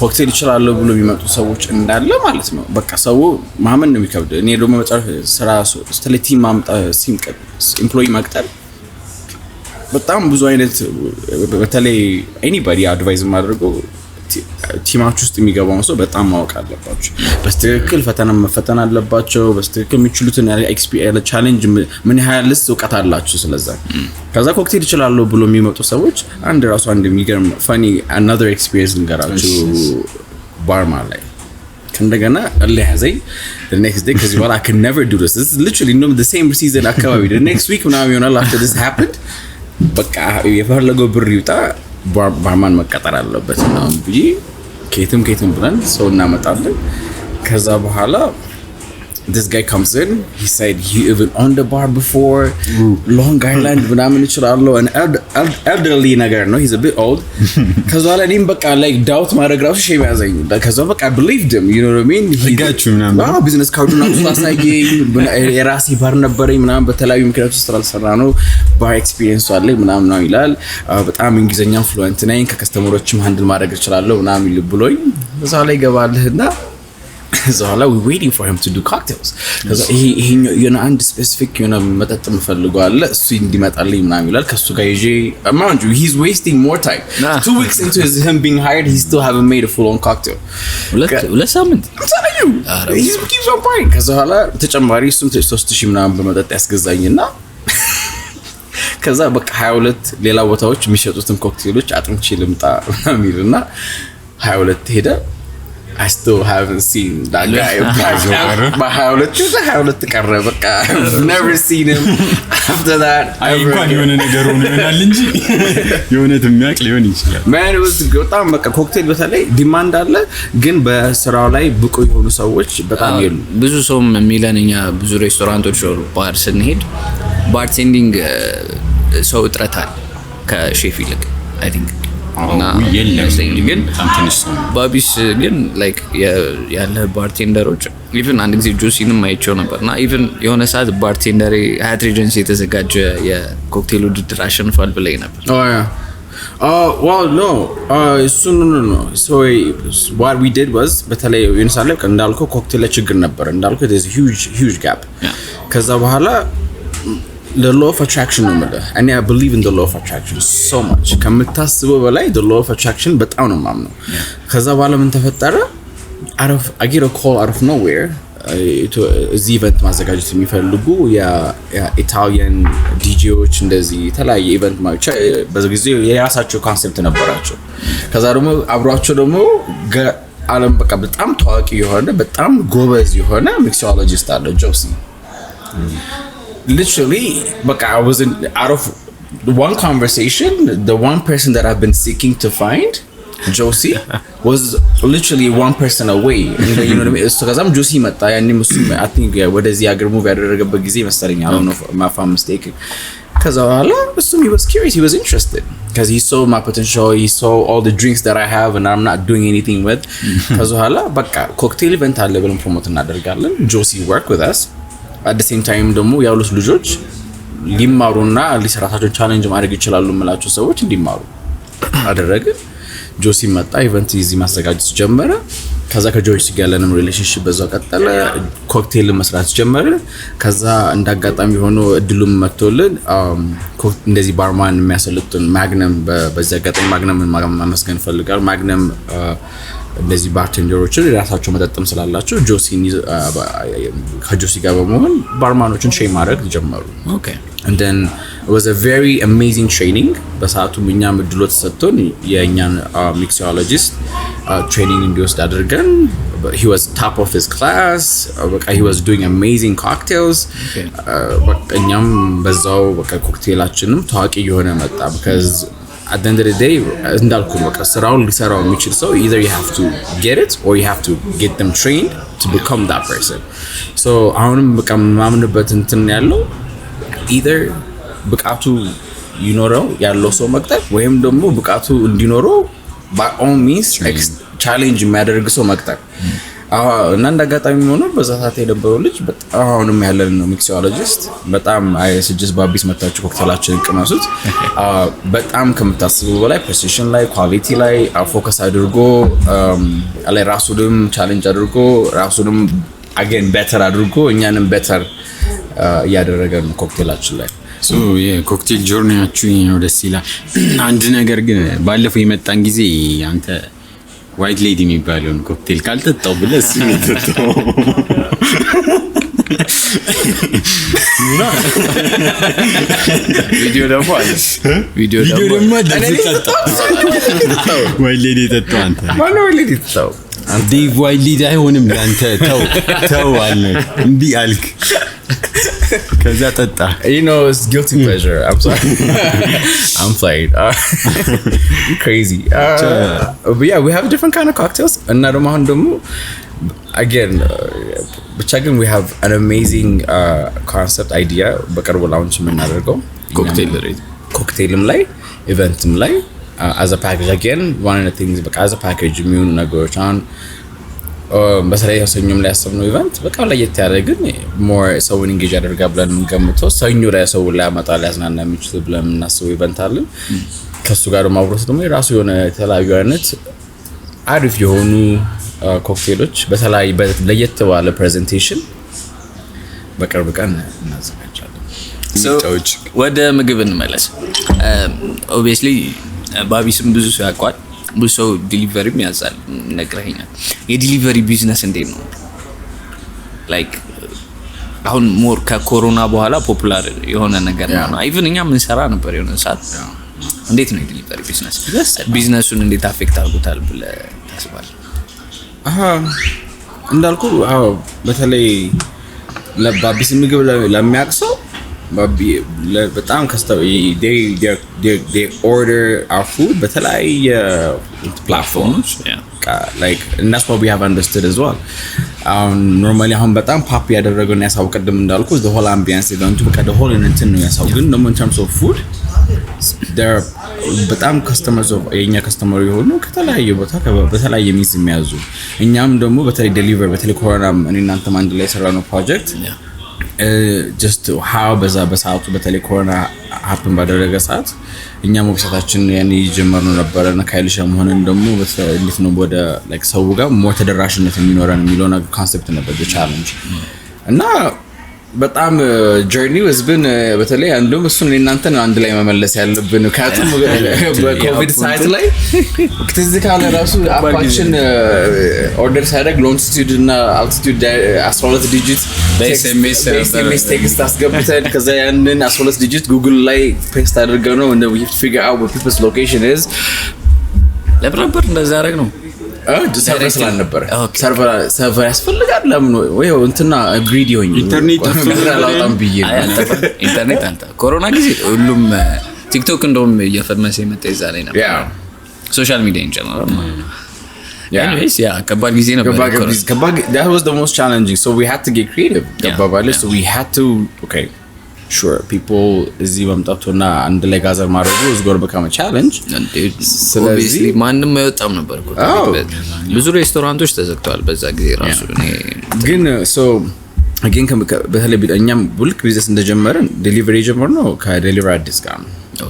ኮክቴል ይችላል ብሎ የሚመጡ ሰዎች እንዳለ ማለት ነው በቃ ሰው ማመን ነው የሚከብድ እኔ ደግሞ መጨረሻ ስራ ስትለቲ ማምጣ ሲምቀጥ ኤምፕሎይ መቅጠር በጣም ብዙ አይነት በተለይ anybody advice ማድረገው ቲማችሁ ውስጥ የሚገባው ሰው በጣም ማወቅ አለባችሁ በስትክክል ፈተና መፈተን አለባቸው በስትክክል የሚችሉትን ኤክስፒሪየንስ ቻሌንጅ ምን ያህልስ እውቀት አላችሁ ስለዛ ከዛ ኮክቴል ይችላል ብሎ የሚመጡ ሰዎች አንድ ራሱ አንድ የሚገርም funny another experience እንገራችሁ ባርማ ላይ ከእንደገና ለያዘኝ the next day cuz I can never do this is literally no the same season አካባቢ the next week ምናምን ይሆናል after this happened በቃ የፈለገው ብር ይውጣ ባርማን መቀጠር አለበት ነው እንጂ ከየትም ብለን ሰው እናመጣለን ከዛ በኋላ this guy comes in he said he even on the bar before Long Island ምናምን ይችላል and elderly ነገር ነው he's a bit old ከዛ ላይ እኔም በቃ like doubt ማድረግ ራሱ ሼም ያዘኝ ከዛ በቃ I believed him you know what I mean he got you ምናምን ቢዝነስ ካርዱን አሳየኝ የራሴ ባር ነበረኝ ምናምን በተለያዩ ምክንያቶች ስላልሰራ ነው ባር ኤክስፒሪየንስ አለኝ ምናምን ነው ይላል በጣም እንግሊዘኛ ፍሉዌንት ነኝ ከከስተመሮችም ሃንድል ማድረግ እችላለሁ ምናምን ይልብሎኝ እዛ ላይ ገባልህና so we waiting for him to do cocktails cuz he አንድ specific መጠጥ ምፈልገው አለ እሱ እንዲመጣልኝ ምናምን ይላል ከሱ ጋር ይዤ amount he's wasting more time 2 weeks into him being hired he still haven't made a full on cocktail ሁለት ሳምንት I'm telling you he's keeps on buying ከዛ ኋላ ተጨማሪ እሱም 3000 ምናምን በመጠጥ ያስገዛኝና ከዛ በቃ 22 ሌላ ቦታዎች የሚሸጡትን ኮክቴሎች አጥንቼ ልምጣ ምናምን ይልና 22 ሄደ I still haven't seen that guy my howlet ቀረ በቃ I've never seen him after that እንኳን የሆነ ነገር ሆነናል እንጂ የሆነት የሚያቅ ሊሆን ይችላል man it was በጣም በቃ ኮክቴል በተለይ ዲማንድ አለ ግን በስራው ላይ ብቁ የሆኑ ሰዎች በጣም የሉ ብዙ ሰው የሚለንኛ ብዙ ሬስቶራንቶች ባር ስንሄድ ባርቴንዲንግ ሰው እጥረት አለ ከሼፍ ይልቅ I think የለም ግን ባቢስ ግን ላይክ ያለ ባርቴንደሮች ኢቭን አንድ ጊዜ ጆሲንም አይቼው ነበርና ኢቭን የሆነ ሰዓት ባርቴንደር ሃት ሬጀንሲ የተዘጋጀ የኮክቴል ውድድር አሸንፏል ብለኝ ነበር well no no so what we did was በተለይ ዩኒሳለ እንዳልኩ ኮክቴል ችግር ነበር እንዳልኩ there's a huge gap ከዛ በኋላ the law of attraction ነው ማለት and I believe in the law of attraction so much ከምታስበው በላይ the law of attraction በጣም ነው ማምነው ከዛ በኋላ ምን ተፈጠረ I get a call out of nowhere እዚህ ኢቨንት ማዘጋጀት የሚፈልጉ የኢታሊያን ዲጄዎች እንደዚህ የተለያየ ኢቨንት በዚህ ጊዜ የራሳቸው ኮንሰፕት ነበራቸው ከዛ ደግሞ አብሯቸው ደግሞ ዓለም በቃ በጣም ታዋቂ የሆነ በጣም ጎበዝ የሆነ ሚክሶሎጂስት አለ ጆሲ literally በቃ I was out of one conversation the one person that I've been seeking to find Josie was literally one person away you know what I mean so ከዛም ጆሲ መጣ ያኔም እሱ I think ወደዚህ ሀገር ሙቭ ያደረገበት ጊዜ መሰለኝ I don't know if I'm mistaken ከዛ በኋላ እሱም he was curious he was interested because he saw my potential he saw all the drinks that I have and I'm not doing anything with ከዛ በኋላ በቃ ኮክቴል ኢቨንት አለ ብለን ፕሮሞት እናደርጋለን ጆሲ work with us at the same time ደግሞ ያሉት ልጆች ሊማሩና ሊሰራታቸው ቻሌንጅ ማድረግ ይችላሉ ማለት ሰዎች እንዲማሩ አደረግን ጆሲ መጣ ኢቨንት እዚህ ማዘጋጀት ጀመረ ከዛ ከጆሲ ጋር ያለንም ሪሌሽንሺፕ በዛው ቀጠለ ኮክቴል መስራት ጀመረ ከዛ እንዳጋጣሚ ሆኖ እድሉም መጥቶልን እንደዚህ ባርማን የሚያሰልጡን ማግነም በዛ አጋጣሚ ማግነም ማመስገን ፈልጋለሁ ማግነም እንደዚህ ባርቴንደሮችን ራሳቸው መጠጥም ስላላቸው ጆሲን ከጆሲ ጋር በመሆን ባርማኖችን ሼር ማድረግ ጀመሩ okay and then it was a very amazing training በሰዓቱ እኛም እድሉ ተሰጥቶን የኛን mixologist training እንዲወስድ አድርገን he was top of his class በቃ he was doing amazing cocktails እኛም በዛው በቃ ኮክቴላችንም ታዋቂ የሆነ መጣ because at the end of the day እንዳልኩ በቃ ስራውን ሊሰራው የሚችል ሰው either you have to get it or you have to get them trained to become that person so አሁንም በቃ ማምንበት እንትን ያለው either ብቃቱ ይኖረው ያለው ሰው መቅጠር ወይም ደግሞ ብቃቱ እንዲኖረው by all means challenge የሚያደርግ ሰው መቅጠር እና እንዳጋጣሚ ሆኖ በዛ ሰዓት የነበረው ልጅ በጣም አሁንም ያለን ነው ሚክሶሎጂስት በጣም አይ ሰጀስት ባቢስ መታችሁ ኮክቴላችንን ቅመሱት በጣም ከምታስበው በላይ ፕሬሲሽን ላይ ኳሊቲ ላይ ፎከስ አድርጎ ላይ ራሱንም ቻሌንጅ አድርጎ ራሱንም again better አድርጎ እኛንም better ያደረገ ነው ኮክቴላችን ላይ ሶ የኮክቴል ጆርኒያችሁ ነው ደስ ይላል አንድ ነገር ግን ባለፈው የመጣን ጊዜ አንተ ዋይት ሌዲ የሚባለውን ኮክቴል ካልጠጣው ብለስ ይተጣው ቪዲዮ ደግሞ ዋይት ሌዲ ጠጣው አንተ ማነው ዋይት ሌዲ ጠጣው አንዴ ዋይት ሌዲ አይሆንም አንተ ተው አለ እንዴ አልክ ከዛ ጠጣ you know it's guilty pleasure I'm sorry I'm playing crazy but yeah we have different kind of cocktails እና ደግሞ አሁን ደግሞ again ብቻ ግን we have an amazing concept idea በቅርቡ ላውንች የምናደርገው ኮክቴልም ላይ ኢቨንትም ላይ as a package again one of the things በቃ as a package የሚሆኑ ነገሮች አሁን በሰላይ ሰኞም ላይ ያሰብነው ኢቨንት በቃ ለየት ያለ ግን more ሰውን engage ያደርጋ ብለን እንገምተው ሰኞ ላይ ሰው ላይ ያመጣል ያዝናና የሚችል ብለን እናስበው ኢቨንት አለን ከሱ ጋር ማብሮት ደግሞ የራሱ የሆነ የተለያዩ አይነት አሪፍ የሆኑ ኮክቴሎች በተለይ ለየት ባለ ፕሬዘንቴሽን በቅርብ ቀን እናዘጋጃለን ወደ ምግብ እንመለስ obviously ባቢስም ብዙ ሰው ያውቃል ብዙ ሰው ዲሊቨሪም ያዛል ነግረኸኛል የዲሊቨሪ ቢዝነስ እንዴት ነው ላይክ አሁን ሞር ከኮሮና በኋላ ፖፑላር የሆነ ነገር ነው ኢቭን እኛ ምን ሰራ ነበር የሆነ ሰዓት እንዴት ነው የዲሊቨሪ ቢዝነሱን እንዴት አፌክት አድርጎታል ብለህ ታስባለህ እንዳልኩ በተለይ ለባቢስ ምግብ ለሚያቅሰው Babi በጣም they order our food በተለያየ platforms like and that's what we have understood as well normally አሁን በጣም ፓፕ ያደረገውን ያሳው ቀደም እንዳልኩ the whole ambience don't በቃ the whole እንትን ነው ያሳው ግን ደግሞ in terms of food there በጣም customers of የኛ customer የሆኑ ከተለያየ ቦታ በተለያየ ሚስ የሚያዙ እኛም ደግሞ በተለይ deliver በተለይ ኮሮና እኔ እናንተም አንድ ላይ ሰራነው ፕሮጀክት just how በሰዓቱ በተለይ ኮሮና happen ባደረገ ሰዓት እኛም ወብሳታችን ያኔ ጀመርነው ነበርና ካይልሻም ሆነን ደግሞ እንዴት ነው ወደ like ሰው ጋር ሞር ተደራሽነት የሚኖረን የሚለው ኮንሰፕት ነበር the challenge እና በጣም ጆርኒው has been በተለይ አንዱም እሱን እናንተን አንድ ላይ መመለስ ያለብን ካቱም በኮቪድ ሳይት ላይ ክትዝ ካለ ራሱ አፓችን ኦርደር ሳይደግ ሎንጂቲዩድ እና አልቲቲዩድ 12 ዲጂት በኤስኤምኤስ ቴክስት አስገብተን ከዛ ያንን 12 ዲጂት ጉግል ላይ ፔስት አድርገው ነው and we figure out what people's location is ለብራበር እንደዛ ያደረግ ነው ሰርቨር ስላልነበረ ሰርቨር ያስፈልጋል ለምን ወይ እንትና ግሪዲ ሆኝ ኢንተርኔት አላጣም ብዬ ኢንተርኔት አልታ ኮሮና ጊዜ ሁሉም ቲክቶክ እንደውም እየፈመሰ የመጣ ይዛል ነበር ሶሻል ሚዲያ ኢንጀነራል anyways ከባድ ጊዜ ነበር that was the most challenging so we had to get creative so we had to okay sure people እዚህ መምጣቱና አንድ ላይ ጋዘር ማድረጉ is going to become a challenge obviously ማንንም አይወጣም ነበር ብዙ ሬስቶራንቶች ተዘግተዋል በዛ ጊዜ ራሱ ግን so again በተለይ እኛም ቡልክ ቢዝነስ እንደጀመረን ዴሊቨሪ ጀመርነው ከዴሊቨሪ አዲስ ጋር ነው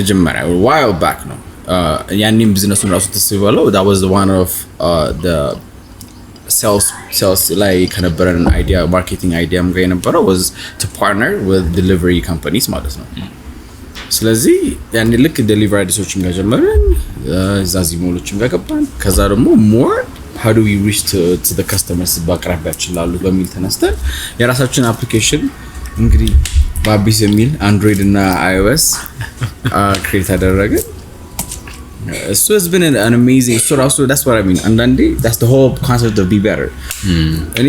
መጀመሪያ while back ነው ያንንም ቢዝነሱን ራሱ ተስበለው that was the one of the sales ላይ ከነበረን አይዲያ ማርኬቲንግ አይዲያም ጋር የነበረው was to partner with delivery companies ማለት ነው ስለዚህ ያን ልክ ዴሊቨሪ አዲሶችን ጋር ጀመረን ዛዚ ሞሎችን ጋር ገባን ከዛ ደግሞ more how do we reach to the customers በአቅራቢያችን ላሉ በሚል ተነስተን የራሳችን አፕሊኬሽን እንግዲህ ባቢስ የሚል አንድሮይድ እና iOS ክሬት አደረግን so it's been an amazing so that's what I mean and that's the whole concept of be better እኔ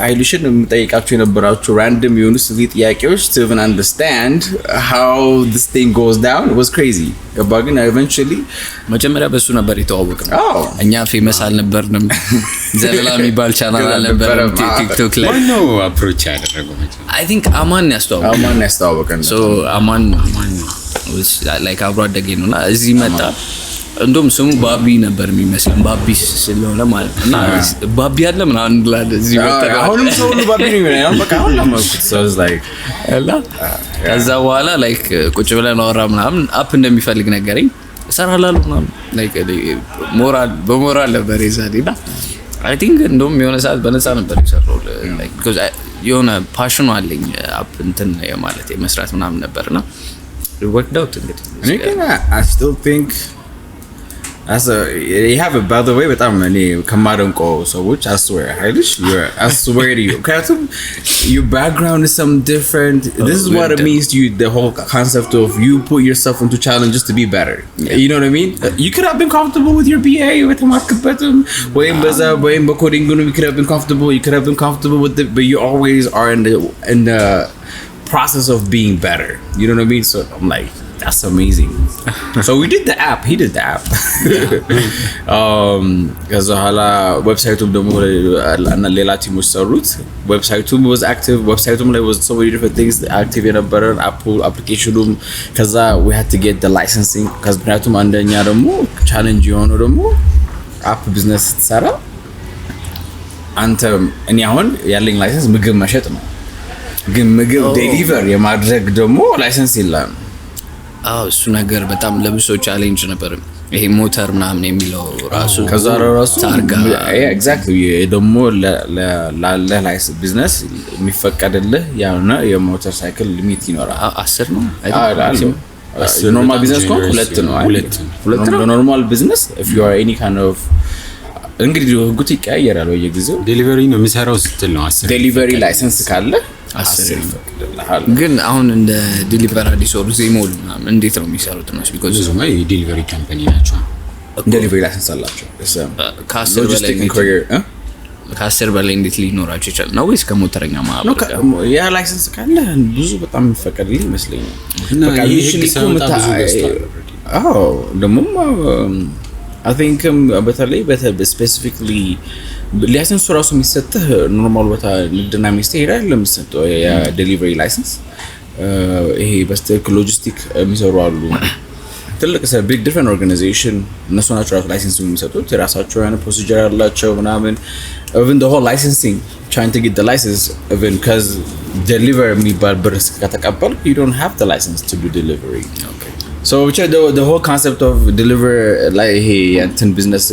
አይሉሽን የምጠይቃቸው የነበራቸው random የሆኑ ስለ ጥያቄዎች to even understand how this thing goes down was crazy ግን eventually መጀመሪያ በሱ ነበር የተዋወቅነው እኛ ፌመስ አልነበርንም ዘለላ የሚባል ቻናል አልነበረም ቲክቶክ ላይ ማነው አፕሮች ያደረገው I think አማን ያስተዋወቀን so አማን was like አብሮ አደገኝ ነውና እዚህ መጣ እንደውም ስሙ ባቢ ነበር የሚመስለን ባቢስ ስለሆነ ማለት እና ባቢ ያለ ምን አንድ ላይ እዚህ መጣ አሁንም ሰው ሁሉ ባቢ ነው የሚለው በቃ አሁን ለማውቁት so it's like ከዛ በኋላ like ቁጭ ብለን አወራ ምናምን አፕ እንደሚፈልግ ነገረኝ እሰራላለሁ ምናምን like በሞራል ነበር ይዛልና I think እንደውም የሆነ ሰዓት በነፃ ነበር ይሰራው like because የሆነ ፓሽኑ አለኝ አፕ እንትን ማለት መስራት ምናምን ነበርና it worked out I still think you have it by the way በጣም እኔ ከማደንቆ ሰዎች I swear to you your background is some different this is what it means to you the whole concept of you put yourself into challenges to be better you know what I mean you could have been comfortable with your BA with marketing ወይም በኮዲንግ you could have been comfortable with it but you always are in the process of being better you know what I mean so I'm like that's amazing so we did the app he did the app ከዛ ኋላ ዌብሳይቱም ደግሞ ሌላ ቲሞች ሰሩት ዌብሳይቱም was active ዌብሳይቱም ላይ was so many different things active የነበረ applicationum ከዛ we had to get the licensing ምክንያቱም አንደኛ ደግሞ ቻሌንጅ የሆነው ደግሞ አፕ ቢዝነስ ስትሰራ አንተ እኔ አሁን ያለኝ ላይሰንስ ምግብ መሸጥ ነው ግን ምግብ ዴሊቨር የማድረግ ደግሞ ላይሰንስ የለም እሱ ነገር በጣም ለብሶ ቻሌንጅ ነበር ይሄ ሞተር ምናምን የሚለው ራሱ ታርጋ ኤግዛክትሊ ደግሞ ለላይሰንስ ቢዝነስ የሚፈቀድልህ ያውና የሞተር ሳይክል ሊሚት ይኖራል 10 ነው አይደል ኖርማል ቢዝነስ ኮን ሁለት ነው ኖርማል ቢዝነስ if you are any kind of እንግዲህ ህጉት ይቀያየራል በየጊዜው ዴሊቨሪ ነው የሚሰራው ስትል ነው 10 ዴሊቨሪ ላይሰንስ ካለ 10 ይፈቅድልሃል ግን አሁን እንደ ዴሊቨሪ አዲሶር ዜሞል እንዴት ነው የሚሰሩት ነው ቢኮዝ ዙማይ ዴሊቨሪ ካምፓኒ ናቸው ዴሊቨሪ ላይሰንስ አላቸው ከ10 በላይ እንዴት ሊኖራቸው ይችላል ነው ወይስ ከሞተረኛ ማህበር ያ ላይሰንስ ካለ ብዙ በጣም የሚፈቀድልኝ ይመስለኛል በቃ ይሄ ደግሞ I think በተለይ specifically ላይሰንስ ራሱ የሚሰጥህ ኖርማል ቦታ ንግድና ሚኒስቴር አይደለም የሚሰጠው የዴሊቨሪ ላይሰንስ ይሄ በስተክ ሎጂስቲክ የሚሰሩ አሉ ትልቅ big different organization እነሱ ናቸው ራሱ ላይሰንስ የሚሰጡት የራሳቸው የሆነ ፕሮሲጀር አላቸው ምናምን even the whole licensing trying to get the license even because deliver የሚባል ብር ከተቀበል you don't have the license to do delivery okay so the whole concept of deliver like hey and business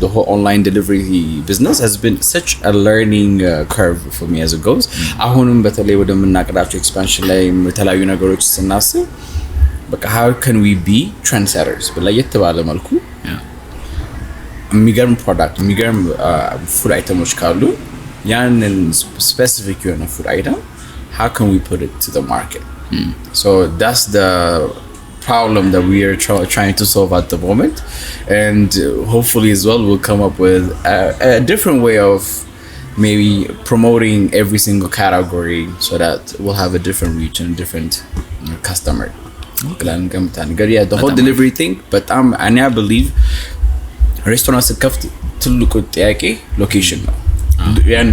the whole online delivery business has been such a learning curve for me as it goes አሁንም በተለይ ወደ ምናቀዳቸው expansion ላይ የተለያዩ ነገሮች ስናስብ በቃ how can we be trendsetters በለየት ባለ መልኩ የሚገርም ፕሮዳክት የሚገርም ፉድ አይተሞች ካሉ ያንን specific የሆነ ፉድ አይተም how can we put it to the market so that's the problem that we are trying to solve at the moment, and hopefully as well we'll come up with a different way of maybe promoting every single category so that we'll have a different reach and a different customer. Yeah, the whole delivery thing, but I believe restaurants ከፍት ትልቁ ጥያቄ ሎኬሽን ነው። ያን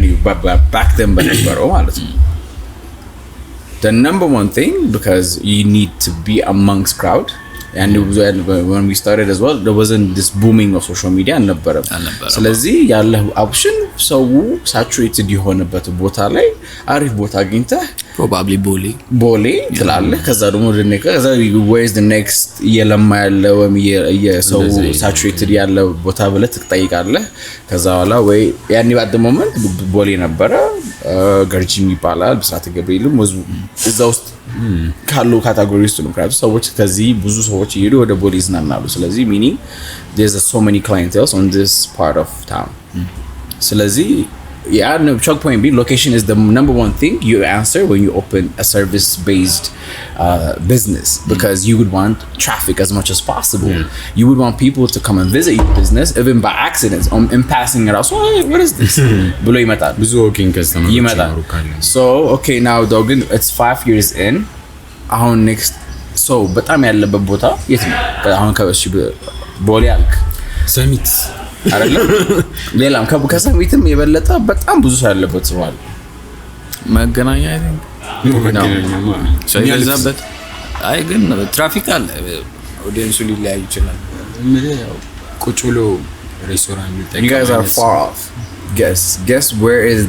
back then በነበረው ማለት ነው the number one thing, because you need to be amongst crowd, and when we started as well there wasn't this booming of social media አልነበረም። ስለዚህ ያለው ኦፕሽን ሰው ሳቹሬትድ የሆነበት ቦታ ላይ አሪፍ ቦታ አግኝተህ probably ቦሌ ትላለህ። ከዛ ደግሞ ከዛ where is the next የለማ ያለው ወይም የሰው ሳቹሬትድ ያለው ቦታ ብለህ ትጠይቃለህ። ከዛ በኋላ ወይ ያኔ at the moment ቦሌ ነበረ፣ ገርጂም ይባላል፣ ብስራተ ገብርኤልም እዛ ውስጥ ካሉ ካታጎሪ ውስጥ ነው። ምክንያቱም ሰዎች ከዚህ ብዙ ሰዎች ይሄዱ ወደ ቦሌ ይዝናናሉ። ስለዚህ meaning there's so many clientele on this part of town. ስለዚህ yeah, no, choke point B, location is the number one thing you answer when you open a service-based business, because you would want traffic as much as possible. You would want people to come and visit your business, even by accidents, in passing it out. So, hey, what is this? Below you ብዙ walking customers ይመጣሉ። So, okay, now Dogan, it's 5 years in. አሁን next, so በጣም ያለበት ቦታ የት ነው? አሁን ከበሽ ቦሌ አልክ ሰሚት አይደለም ሌላም ከሰሚትም የበለጠ በጣም ብዙ ሰው ያለበት ሰው አለ። መገናኛ ሰው ይበዛበት። አይ ግን ትራፊክ አለ። ኦዲየንሱ ሊለያይ ይችላል። ቁጭ ብሎ ሬስቶራንት You guys are far off. Guess where is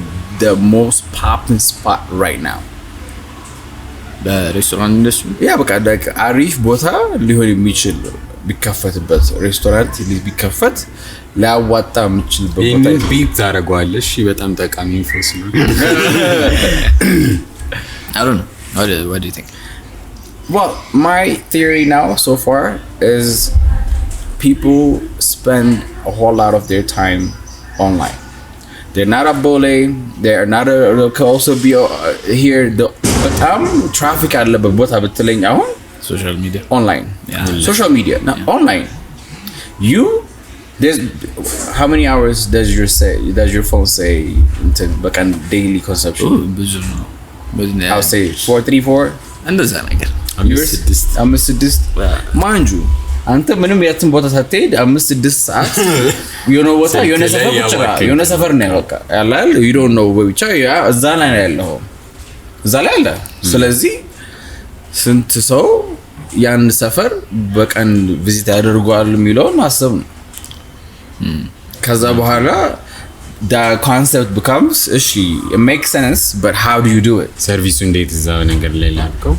the most popping spot right now? በሬስቶራንት ኢንዱስትሪ ያ በቃ አሪፍ ቦታ ሊሆን የሚችል ቢከፈትበት ሬስቶራንት ቢከፈት ሊያዋጣ የሚችልበት ቦታ ቢት ታደርገዋለሽ። በጣም ጠቃሚ ኢንፎርስ ነው። I don't know. What do you think? Well, my theory now so far is people spend a whole lot of their time online. They're not a Bole, they're not a could also be here but traffic አለበት ቦታ ብትለኝ አሁን social media online. Social media now online. There's how many hours does your phone say like on daily consumption? ብዙ ነው። I'll say 434 እንደዛ ነገር 5-6 ማንጁ አንተ ምንም ያትን ቦታ ሳትሄድ 5-6 ሰዓት የሆነ ሰፈር ነው በቃ ያላል you don't know ብቻ እዛ ላይ ነው ያለው እዛ ላይ አለ። ስለዚህ ስንት ሰው ያን ሰፈር በቀን ቪዚት ያደርጋሉ የሚለውን ማሰብ ነው። ከዛ በኋላ the concept becomes it makes sense, but how do you do it? ሰርቪሱ እንዴት እዛ ነገር ላይ ላድርገው?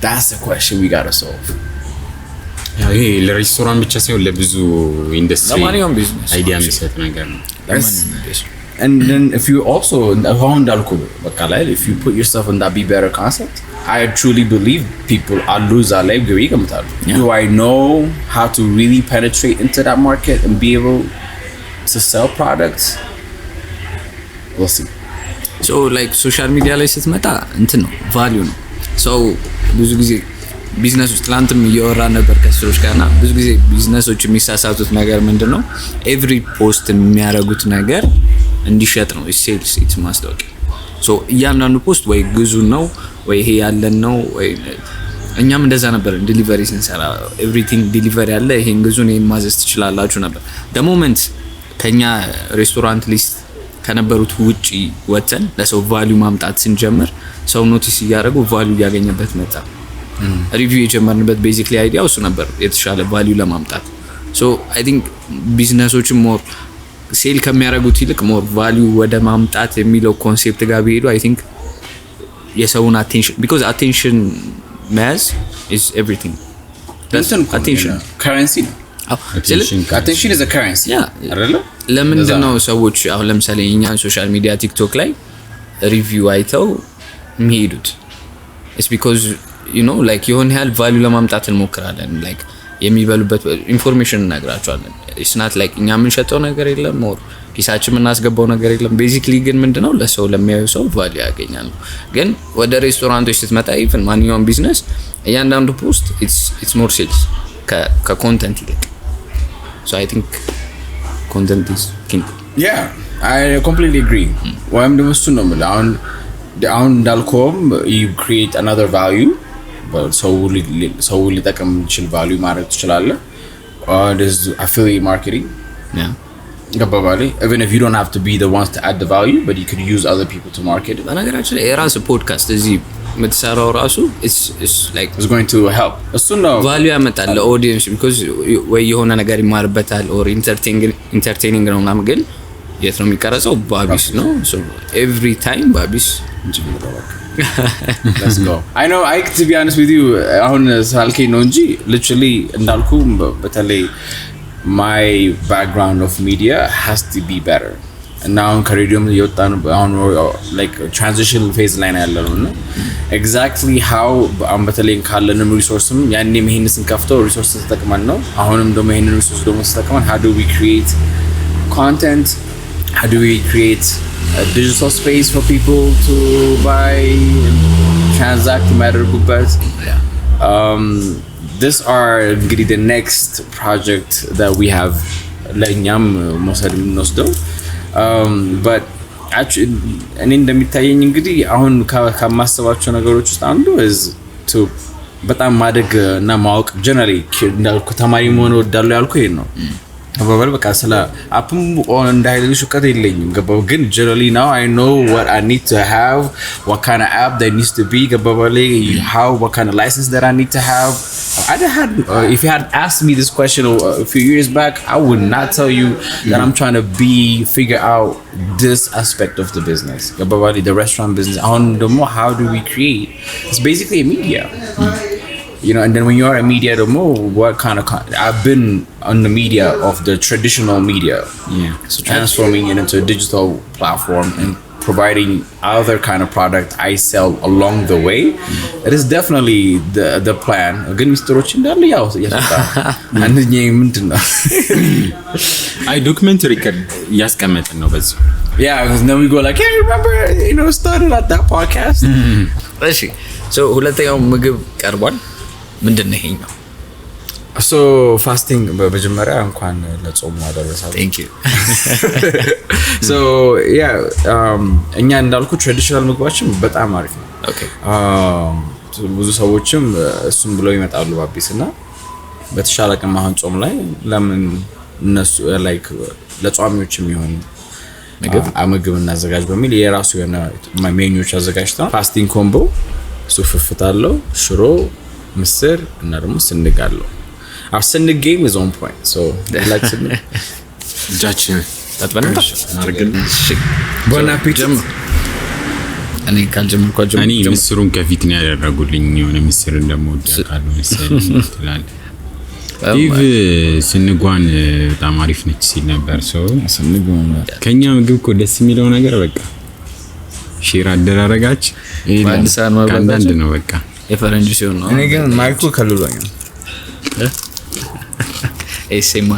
That's the question we got to solve. ይሄ ለሬስቶራንት ብቻ ሳይሆን ለብዙ ኢንደስትሪ ለማንኛውም ቢዝነስ አይዲያ የሚሰጥ ነገር ነው። And then if you also if you put yourself in that be better concept, I truly believe people are lose our life giving them time. Do I know how to really penetrate into that market and be able to sell products? We'll see. So like social media ላይ ስትመጣ እንትን ነው ቫልዩ ነው። so ብዙ ጊዜ ቢዝነስ ውስጥ ላንተም እያወራ ነበር ከሰዎች ጋርና ብዙ ጊዜ ቢዝነሶች የሚሳሳቱት ነገር ምንድነው ኤቭሪ ፖስት የሚያደርጉት ነገር እንዲሸጥ ነው ሴልስ ኢትስ ማስታወቂያ ሶ እያንዳንዱ ፖስት ወይ ግዙ ነው ወይ ይሄ ያለን ነው ወይ እኛም እንደዛ ነበር ዲሊቨሪ ስንሰራ ኤቭሪቲንግ ዲሊቨሪ ያለ ይሄን ግዙ ነው ማዘዝ ትችላላችሁ ነበር the moment ከኛ ሬስቶራንት ሊስት ከነበሩት ውጪ ወተን ለሰው ቫልዩ ማምጣት ስንጀምር ሰው ኖቲስ ያያረጉ ቫልዩ ያገኘበት መጣ ሪቪው የጀመርንበት ቤዚክሊ አይዲያው እሱ ነበር የተሻለ ቫልዩ ለማምጣት ሶ አይ ቲንክ ቢዝነሶች ሞር ሴል ከሚያረጉት ይልቅ ሞር ቫልዩ ወደ ማምጣት የሚለው ኮንሴፕት ጋር ቢሄዱ አይ ቲንክ የሰውን አቴንሽን because attention mass is everything that's attention currency attention is a currency አይደለ ለምንድነው ሰዎች አሁን ለምሳሌ እኛን ሶሻል ሚዲያ ቲክቶክ ላይ ሪቪው አይተው የሚሄዱት it's because you know like የሆነ ያህል ቫልዩ ለማምጣት እንሞክራለን like የሚበሉበት ኢንፎርሜሽን እናግራቸዋለን it's not like እኛ የምንሸጠው ነገር የለም or ኪሳችን የምናስገባው ነገር የለም። ቤዚክሊ ግን ምንድነው ለሰው ለሚያዩ ሰው ቫልዩ ያገኛሉ። ግን ወደ ሬስቶራንቶች ስትመጣ ኢቭን ማንኛውም ቢዝነስ እያንዳንዱ ፖስት ኢትስ ሞር ሴልስ ከኮንተንት ይልቅ so I think content is king. Yeah, I completely agree. ወይም ደግሞ እሱ ነው የምልህ አሁን እንዳልከውም you create another value ሰው ሊጠቅም የሚችል value ማድረግ ትችላለህ። There's affiliate marketing. Yeah. ገባባሌ even if you don't have to be the ones to add the value but you could use other people to market it. በነገራችን ላይ የራስ ፖድካስት እዚህ የምትሰራው ራሱ it's going to help እሱ ነው ቫልዩ ያመጣል ለኦዲየንስ because ወይ የሆነ ነገር ይማርበታል or entertaining ነው ምናምን። ግን የት ነው የሚቀረጸው? ባቢስ ነው። so every time ባቢስ let's go. I know to be honest with you አሁን ሳልከኝ ነው እንጂ literally እንዳልኩ በተለይ my background of media has to be better. And now ከሬዲዮም የወጣን አሁን like transition phase ላይ ነው ያለነው እና exactly how በተለይ ካለንም ሪሶርስም ያኔም ይሄንን ስንከፍተው ሪሶርስ ተጠቅመን ነው አሁንም ደግሞ ይሄንን ሪሶርስ ደግሞ ተጠቅመን how do we create content, how do we create a digital space for people to buy and transact የሚያደርጉበት. These are really the next project that we have ለኛም መውሰድ የምንወስደው but actually እኔ እንደሚታየኝ እንግዲህ አሁን ከማስባቸው ነገሮች ውስጥ አንዱ is to በጣም ማደግ እና ማወቅ ጀነራሊ እንዳልኩ ተማሪ መሆን ወዳለው ያልኩ ይሄን ነው አባባል በቃ ስለ አፕም እንዳይልሽ እውቀት የለኝም ገባው ግን generally now I know what I need to have, what kind of app that needs to be ገባባል what kind of license that I need to have. If you had asked me this question a few years back I would not tell you that I'm trying to figure out this aspect of the business ገባባል the restaurant business. How do we create? It's basically a media. You know, and then when you are a media what kind of I've been on the media of the traditional media, so transforming it into a digital platform and providing other kind of product I sell along the way. It is definitely the plan. Again, Mr. Rochindale and the name I documentary ያስቀመጥን ነው በዚህ. Yeah, because then we go like, hey, remember, started at that podcast. እሺ so ሁለተኛው ምግብ ቀርቧል። ምንድነው ይሄኛው? So fasting በመጀመሪያ እንኳን ለጾም አደረሳችሁ. Thank you. So yeah, እኛ እንዳልኩ ትራዲሽናል ምግባችን በጣም አሪፍ ነው. Okay. ብዙ ሰዎችም እሱም ብለው ይመጣሉ ባቢስና በተሻለ ቀን ማህን ጾም ላይ ለምን እነሱ like ለጾሚዎችም ይሆን ምግብ እናዘጋጅ በሚል የራሱ የሆነ ሜኒዎች አዘጋጅተን ፋስቲንግ ኮምቦ ሱፍፍት አለው ሽሮ ምስር እና ደግሞ ስንግ አለው. Our sending game is on point. So like to judge that one አርገን bon appetit. እኔ ካልጀመርኩ እኔ ምስሩን ከፊት ነው ያደረጉልኝ የሆነ ምስር እንደሞዳ ካሉ መሰለኝ ይላል ኢቭ ስንጓን በጣም አሪፍ ነች ሲል ነበር ሰው ስንጓን ከኛ ምግብ እኮ ደስ የሚለው ነገር በቃ ሼር አደራረጋች አንዳንድ ነው በቃ የፈረንጅ ሲሆን ነው። እኔ ግን ማይኩ ከልሎኛል ኤስኤም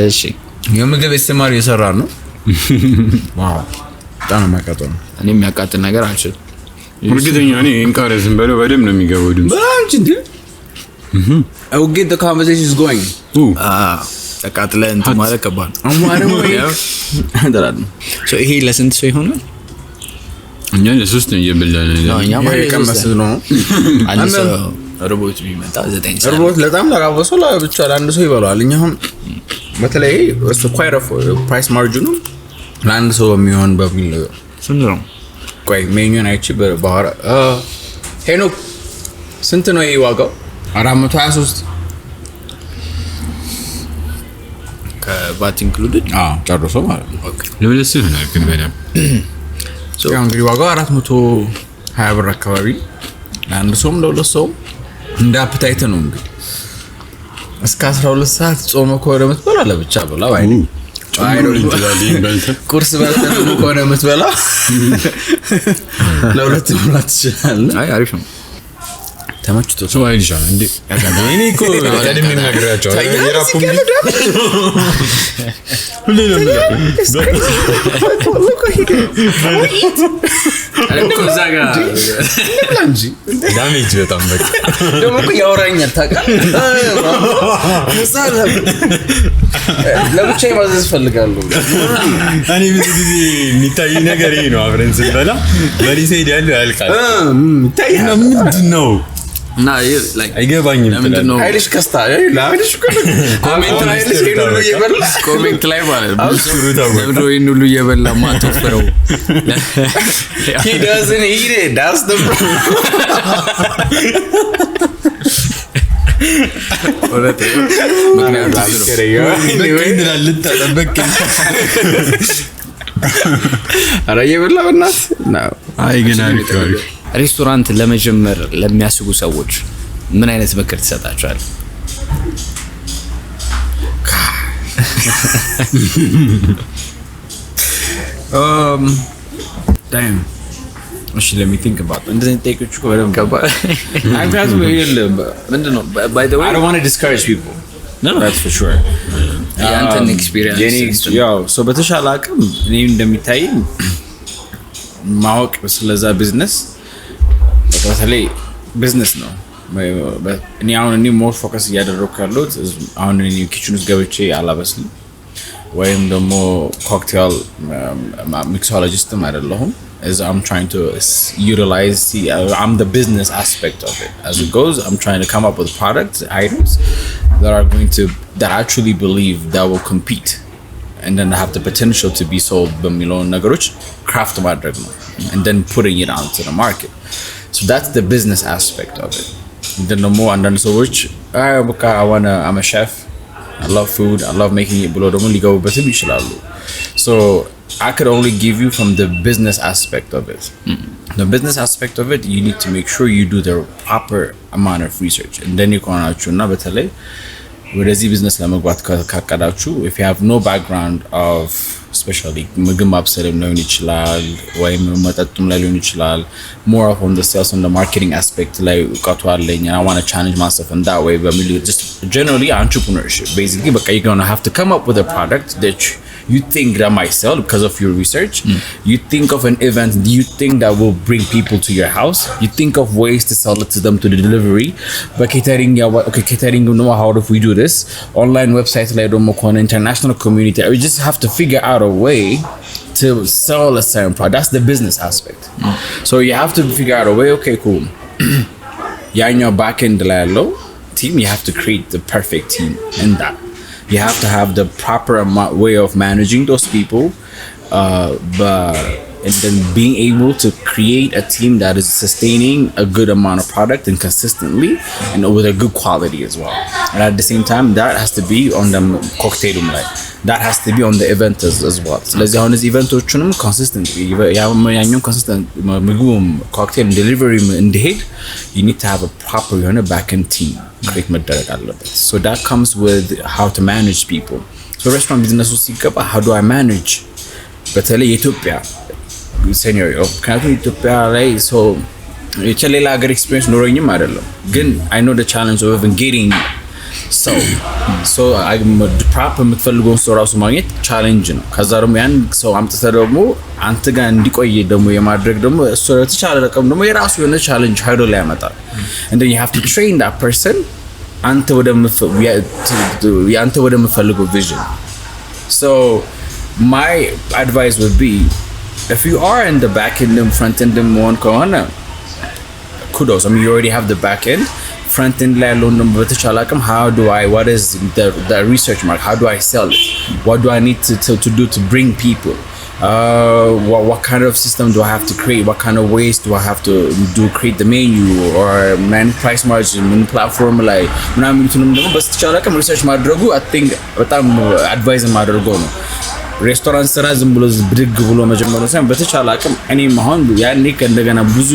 እሺ የምግብ ኤስኤም እየሰራ ነው። ዋው በጣም የሚያቃጥል ነው። እኔ የሚያቃጥል ነገር አልችልም እርግጠኛ ነኝ እንካረዝም በለው በደም ነው የሚገባው ድምጽ አንቺ እንዴ I will get the conversation is going. ተቃጥለ እንትን ማለት ከባድ አማረው አደራን so ይሄ ለስንት ሰው ይሆናል? እኛ ለሶስት ነው እየበላን ነው እኛ ማለት የቀመስን ነው አንድ ሮቦት ቢመጣ 9 ሰዓት ሮቦት ለጣም ለራበሰው ለብቻ ለአንድ ሰው ይበላል። እኛም በተለይ እሱ ኳይር ኦፍ ፕራይስ ማርጂኑ ለአንድ ሰው የሚሆን በሚል ስንት ነው? ቆይ ሜኒውን አይቼ በባህር ሄኖክ ስንት ነው ይሄ ዋጋው? 423 ከቫት ኢንክሉድድ ጨርሶ ማለት ነው። ኦኬ ለበለስ ይሆናል ግን በደም ሶ እንግዲህ ዋጋው 420 ብር አካባቢ ለአንድ ሰውም ለሁለት ሰውም እንደ አፕታይት ነው። እንግዲህ እስከ 12 ሰዓት ጾመ ከሆነ የምትበላ ለብቻ በላ ወይ ቁርስ በልተህ ከሆነ የምትበላ ለሁለት መብላት ትችላለህ። አይ አሪፍ ነው። ተመችቶ ሰው አይልሻል እንዴ እኔ እኮ ቀደም የሚነግራቸው የራፑ ሁሌ ነው እንጂ ዳሜጅ በጣም በቃ ደግሞ እኮ ያወራኛል ታውቃለህ ለብቻዬ ማዘዝ ፈልጋለሁ እኔ ብዙ ጊዜ የሚታይ ነገር ይሄ ነው አብረን ስንበላ በሪሴ ያለው ያልቃል ይታያል ምንድን ነው እና like አይገባኝም ለምንድነው አይልሽ ከስታ ለአይልሽ ኮሜንት ላይ ሁሉ እየበላ ኮሜንት ላይ ማለት ለምንድነው ይሄን ሁሉ እየበላ ማተፈረው he doesn't eat it that's the አራየበላ በእናት ነው አይገና ሪካሪ ሬስቶራንት ለመጀመር ለሚያስቡ ሰዎች ምን አይነት ምክር ትሰጣቸዋለህ? damn let me think about it እንደዚህ ጠይቆች እኮ በደምብ ገባ አንካቱ የለም ምንድነው by the way I don't want to discourage people no that's for sure ያንተን ኤክስፒሪየንስ ያው ሶ በተሻለ አቅም እኔ እንደሚታይ ማወቅ ስለዛ ቢዝነስ በተለይ ቢዝነስ ነው እኔ አሁን ሞር ፎከስ እያደረኩ ያለሁት አሁን እኔ ኪችን ውስጥ ገብቼ አላበስልም ወይም ደግሞ ኮክቴል ሚክሶሎጂስትም አይደለሁም as I'm trying to utilize I'm the business aspect of it as it goes I'm trying to come up with products items that are going to that I actually believe that will compete and then have the potential to be sold በሚለው ነገሮች craft ማድረግ ነው and then putting it out to the market so that's the business aspect of it and then ደግሞ አንዳንድ ሰዎች I'm a chef I love food I love making it ብሎ ደግሞ ሊገቡበትም ይችላሉ so I could only give you from the business aspect of it the business aspect of it you need to make sure you do the proper amount of research and then you ኮናችሁና በተለይ ወደዚህ ቢዝነስ ለመግባት ካቀዳችሁ if you have no background of especially ምግብ ማብሰልም ሊሆን ይችላል ወይም መጠጡም ላይ ሊሆን ይችላል more of on the sales and the marketing aspect ላይ እውቀቱ አለኝ and I want to challenge myself in that way but just generally entrepreneurship basically but you're going to have to come up with a product that you think that might sell because of your research you think of an event you think that will bring people to your house you think of ways to sell it to them to the delivery but catering you know how do we do this online websites like international community we just have to figure out a way to sell a certain product that's the business aspect so you have to figure out a way okay cool in your back end team you have to create the perfect team in that you have to have the proper way of managing those people and then being able to create a team that is sustaining a good amount of product and consistently and with a good quality as well and at the same time that has to be on the cocktail that has to be on the event as well ስለዚህ አሁን እዚህ ኢቨንቶቹንም consistently ያኛው consistent ምግቡም cocktail delivery እንዲሄድ you need to have a proper back end team create መደረግ አለበት so that comes with how to manage people so restaurant business ውስጥ ሲገባ how do I manage በተለይ የኢትዮጵያ scenario ምክንያቱም ኢትዮጵያ ላይ so የሌላ ሀገር ኤክስፒሪየንስ ኖሮኝም አይደለም ግን I know the challenge of even getting so I'm proper የምትፈልገውን ሰው ራሱ ማግኘት ቻሌንጅ ነው ከዛ ደግሞ ያን ሰው አምጥተህ ደግሞ አንተ ጋር እንዲቆይ ደግሞ የማድረግ ደግሞ እሱ ተቻለ ረቀም ደግሞ የራሱ የሆነ ቻሌንጅ ሃይዶ ላይ ያመጣል and then you have to train that person አንተ ወደ የምትፈልገው vision so my advice would be if you are in the back end and front end one ከሆነ kudos I mean you already have the back end front end ላይ ያለውን ደግሞ በተቻለ አቅም what is the research mark how do I sell it what do I need to do to bring people what kind of system do I have to create what kind of ways do I have to create the menu or price margin platform ላይ ምናምን ደግሞ በተቻለ አቅም research ማድረጉ I think በጣም advice ማድረገው ነው ሬስቶራንት ስራ ዝም ብሎ ብድግ ብሎ መጀመሩ ሳይሆን በተቻለ አቅም እኔም አሁን ያኔ እንደገና ብዙ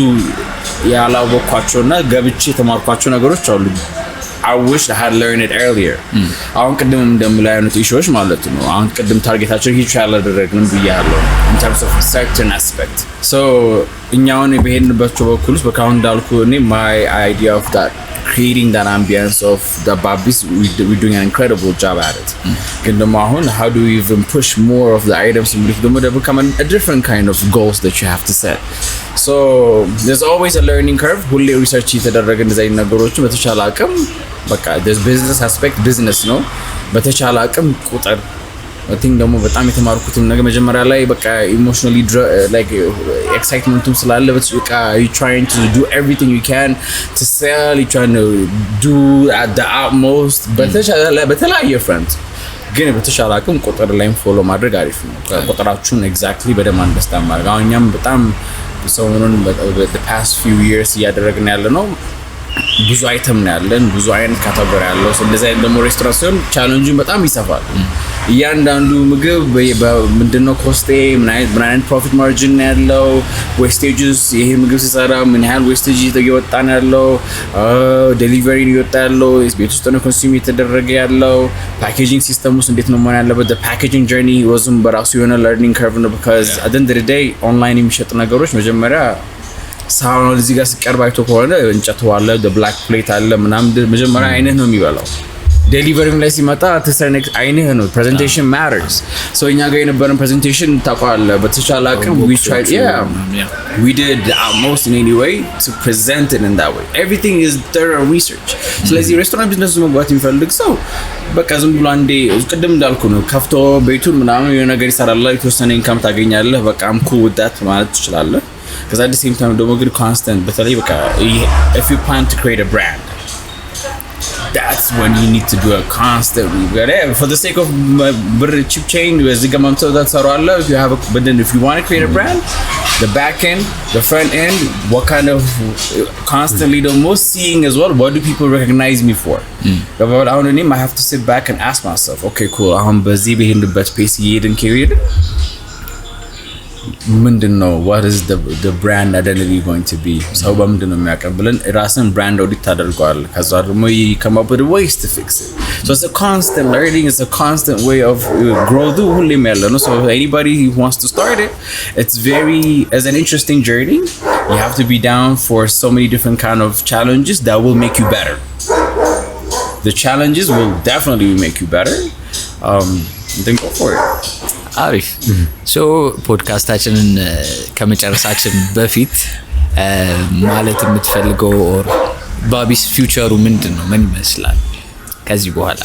ያላወቅኳቸውና ገብቼ የተማርኳቸው ነገሮች አሉ I wish I had learned it earlier አሁን ቅድም እንደምለው አይነት ኢሹዎች ማለት ነው አሁን ቅድም ታርጌታቸው ሂች ያላደረግንም ብያለሁ in terms of a certain aspect so እኛውን በሄድንባቸው በኩልስ በካውን እንዳልኩ እኔ my idea of that creating that ambience of the Babis, we're doing an incredible job at it. ግን ደግሞ አሁን how do we even push more of the items and ደግሞ become a different kind of goals that you have to set. So there's always a learning curve. ሁሌ ሪሰርች እየተደረገ እንደዚህ አይነት ነገሮችን በተቻለ አቅም በቃ there's business aspect, business ነው በተቻለ አቅም ቁጥር I think ደግሞ በጣም የተማርኩትም ነገር መጀመሪያ ላይ በቃ emotionally like excitementum ስላለ በቃ you trying to do everything you can to sell, you trying to do at the utmost በተለያየ front ግን በተሻለ አቅም ቁጥር ላይም ፎሎ ማድረግ አሪፍ ነው ቁጥራችሁን exactly በደንብ አንደርስታንድ ማድረግ አሁን እኛም በጣም ሰሞኑን the past few years እያደረግን ያለ ነው ብዙ አይተም ነው ያለን ብዙ አይነት ካታጎሪ ያለው ስለዚህ ደግሞ ሬስቶራንት ሲሆን ቻሌንጁን በጣም ይሰፋል እያንዳንዱ ምግብ ምንድነው ኮስቴ ምን አይነት ፕሮፊት ማርጂን ያለው ዌስቴጅስ ይሄ ምግብ ሲሰራ ምን ያህል ዌስቴጅ እየወጣ ነው ያለው ዴሊቨሪ እየወጣ ያለው ቤት ውስጥ ነው ኮንሱም እየተደረገ ያለው ፓኬጂንግ ሲስተም ውስጥ እንዴት ነው መሆን ያለበት the packaging journey wasn't በራሱ የሆነ learning curve ነው because at the end of the day ኦንላይን የሚሸጥ ነገሮች መጀመሪያ ሳውንድ እዚህ ጋር ሲቀርባይቶ ከሆነ እንጨት ዋለ the black plate አለ ምናምን መጀመሪያ አይነህ ነው የሚበላው ዴሊቨሪንግ ላይ ሲመጣ ተሰነክ አይነህ ነው presentation matters so እኛ ጋር የነበረን presentation ታቋለ በተቻለ አቅም we tried we did our most in any way to present it in that way everything is thorough research ስለዚህ ሬስቶራንት ቢዝነስ መግባት የሚፈልግ ሰው በቃ ዝም ብሎ አንዴ ቅድም እንዳልኩ ነው ከፍቶ ቤቱን ምናምን የሆነ ነገር ይሰራል የተወሰነ ኢንካም ታገኛለህ በቃ I'm cool with that ማለት ትችላለህ because at the same time ደግሞ ግን constant በተለይ በቃ if you plan to create a brand that's when you need to do a constant for the sake of cheap chain እዚህ ጋር ማምጣት ታሰራለ if you have but then if you want to create a brand the back end the front end what kind of constantly the most seeing as well what do people recognize me for but I don't I have to sit back and ask myself okay cool አሁን በዚህ በሄድንበት ፔስ እየሄድን ከሄድ ምንድነው what is the brand identity going to be so በምንድነው የሚያቀብለን ራስን brand audit ታደርጋለህ ከዛ ደግሞ you come up with ways to fix it so it's a constant learning it's a constant way of growth ሁሌም ያለ ነው so anybody who wants to start it it's very as an interesting journey you have to be down for so many different kind of challenges that will make you better the challenges will definitely make you better then go for it አሪፍ ሶ ፖድካስታችንን ከመጨረሳችን በፊት ማለት የምትፈልገው ኦር ባቢስ ፊውቸሩ ምንድነው ምን ይመስላል ከዚህ በኋላ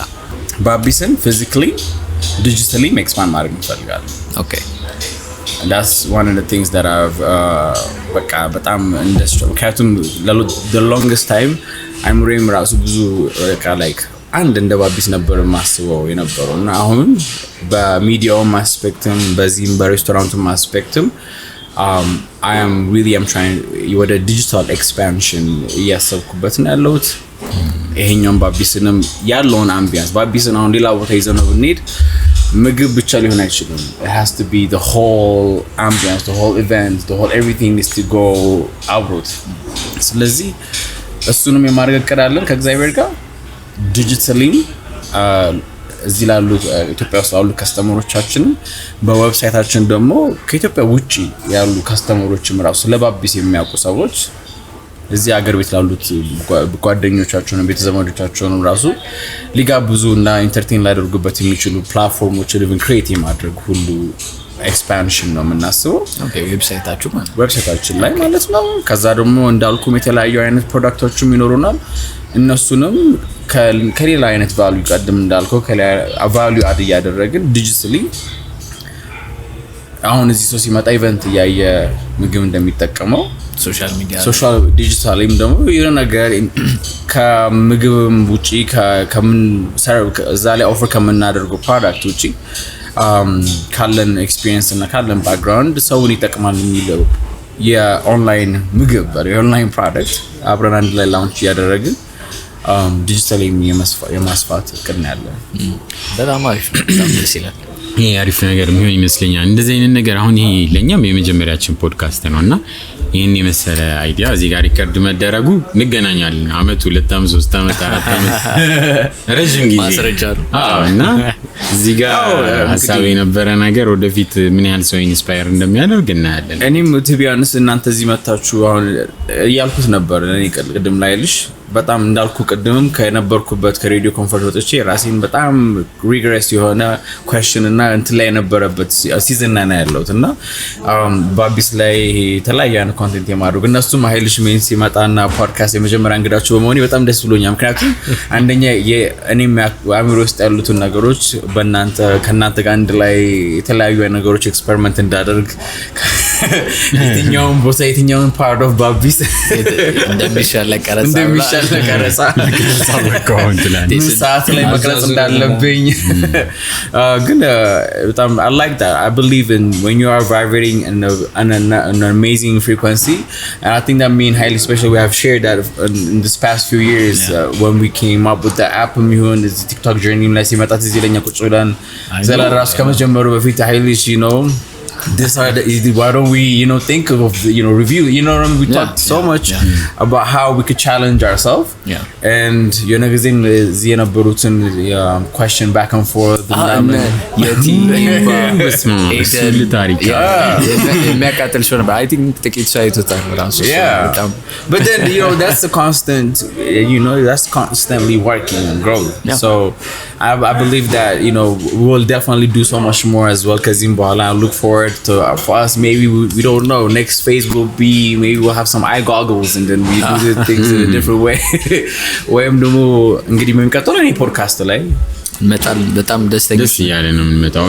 ባቢስን ፊዚካሊ ዲጂታሊ ኤክስፓንድ ማድረግ እንፈልጋለን okay that's one of the things that I've በቃ በጣም ኢንዱስትሪ ምክንያቱም the longest time I'm really ራሱ ብዙ በቃ like አንድ እንደ ባቢስ ነበር ማስበው የነበረው እና አሁን በሚዲያውም አስፔክትም በዚህም በሬስቶራንቱም አስፔክትም I'm trying ወደ ዲጂታል ኤክስፓንሽን እያሰብኩበት ነው ያለሁት ይሄኛው ባቢስንም ያለውን አምቢያንስ ባቢስን አሁን ሌላ ቦታ ይዘነው ብንሄድ ምግብ ብቻ ሊሆን አይችልም it has to be the whole ambiance the whole event the whole everything needs to go out ስለዚህ እሱንም የማረጋገጣለን ከእግዚአብሔር ጋር ዲጂታሊ እዚህ ላሉ ኢትዮጵያ ውስጥ ያሉ ከስተመሮቻችን በዌብሳይታችን ደግሞ ከኢትዮጵያ ውጪ ያሉ ከስተመሮችም ራሱ ለባቢስ የሚያውቁ ሰዎች እዚህ ሀገር ቤት ላሉት ጓደኞቻቸውን ቤተዘመዶቻቸውን ራሱ ሊጋብዙና ኢንተርቴይን ላደርጉበት የሚችሉ ፕላትፎርሞችን even create ማድረግ ሁሉ ኤክስፓንሽን ነው የምናስበው ኦኬ ዌብሳይታችን ላይ ማለት ነው ከዛ ደግሞ እንዳልኩም የተለያዩ አይነት ፕሮዳክቶችም ይኖሩናል እነሱንም ከሌላ አይነት ቫልዩ ቀድም እንዳልከው ቫልዩ አድ ያደረግን ዲጂታሊ አሁን እዚህ ሰው ሲመጣ ኢቨንት ያየ ምግብ እንደሚጠቀመው ሶሻል ዲጂታሊም ደግሞ የሆነ ነገር ከምግብም ውጪ ከምን እዛ ላይ ኦፈር ከምናደርገው ፕሮዳክት ውጪ ካለን ኤክስፒሪየንስ እና ካለን ባክግራውንድ ሰውን ይጠቅማል የሚለው የኦንላይን ምግብ የኦንላይን ፕሮዳክት አብረን አንድ ላይ ላውንች ያደረግን ዲጂታሊ የማስፋት እቅድ ነው ያለው በጣም አሪፍ በጣም ደስ ይላል ይሄ አሪፍ ነገር የሚሆን ይመስለኛል እንደዚህ አይነት ነገር አሁን ይሄ ለኛም የመጀመሪያችን ፖድካስት ነውና ይሄን የመሰለ አይዲያ እዚህ ጋር ሪከርድ መደረጉ እንገናኛለን አመት 2 አመት 3 አመት 4 አመት ረጅም ጊዜ ማስረጃ ነው እና እዚህ ጋር ሐሳብ የነበረ ነገር ወደፊት ምን ያህል ሰው ኢንስፓየር እንደሚያደርግ እናያለን እኔም ቲቢያንስ እናንተ እዚህ መጣችሁ አሁን ያልኩት ነበር እኔ ቅድም ላይልሽ በጣም እንዳልኩ ቅድምም ከነበርኩበት ከሬዲዮ ኮንፈረንስ ወጥቼ ራሴን በጣም ሪግሬስ የሆነ ኩዌስችን እና እንትን ላይ ነበረበት ሲዝን እና ያለውት እና ባቢስ ላይ ተለያየ ኮንቴንት የማድረግ እነሱም ኃይልሽ ሜን ሲመጣና ፖድካስት የመጀመሪያ እንግዳቸው በመሆኔ በጣም ደስ ብሎኛል ምክንያቱም አንደኛ የእኔም አእምሮ ውስጥ ያሉትን ነገሮች በእናንተ ከእናንተ ጋር አንድ ላይ የተለያዩ ነገሮች ኤክስፐሪመንት እንዳደርግ የትኛውን ቦታ የትኛውን ፓርት ኦፍ ባቢስ እንደሚሻለ ቀረጻ ሰዓት ላይ መቅረጽ እንዳለብኝ ግን በጣም I like that I believe in when you are vibrating in an amazing frequency and I think that me and highly special we have shared that in this past few years when we came up with the app and the TikTok journey ላይ ሲመጣ Zelela ቁጭ ብለን Zelela ራስ ከመጀመሩ በፊት highly you know this are why don't we think of review we talked so much about how we could challenge ourselves and ጊዜም እዚህ የነበሩትን question back and forth ታሪክ የሚያቃጥል show ነበር I think ጥቂት ሰው አይቶታል ራሱ but then that's the constant that's constantly working and growth so I believe that we will definitely do so much more as well kazim bala I look forward to for us maybe we don't know next phase will be maybe we'll have some eye goggles and then we do things in a different way ወይም ደግሞ እንግዲህ የሚቀጥለው እኔ ፖድካስት ላይ በጣም ደስተኛ ያለ ነው የምንመጣው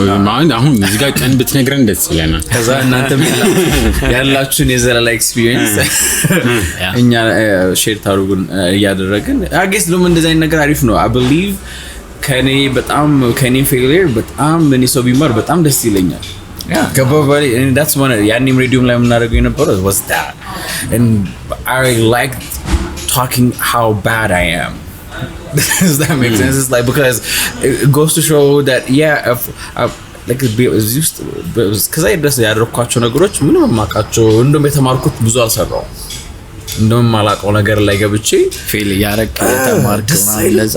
አሁን እዚህ ጋር ቀን ብትነግረን ደስ ይለናል ከዛ እናንተ ያላችሁን የዘላላ ኤክስፒሪየንስ እኛ ሼር ታሩጉን ያደረግን I guess ደግሞ እንደዛ አይነት ነገር አሪፍ ነው I believe ከኔ ፌሊየር በጣም እኔ ሰው ቢማር በጣም ደስ ይለኛል Kababali and that's one yanim radio ላይ የምናደርገው የነበረው was that and I like talking how bad I am does that make sense it's like because it goes to show that like because I just ያደረኳቸው ነገሮች ምንም ማቃቸው እንደም የተማርኩት ብዙ አልሰራው እንደም ማላቀው ነገር ላይ ገብቼ ፌል ያረክ የተማርኩና ለዛ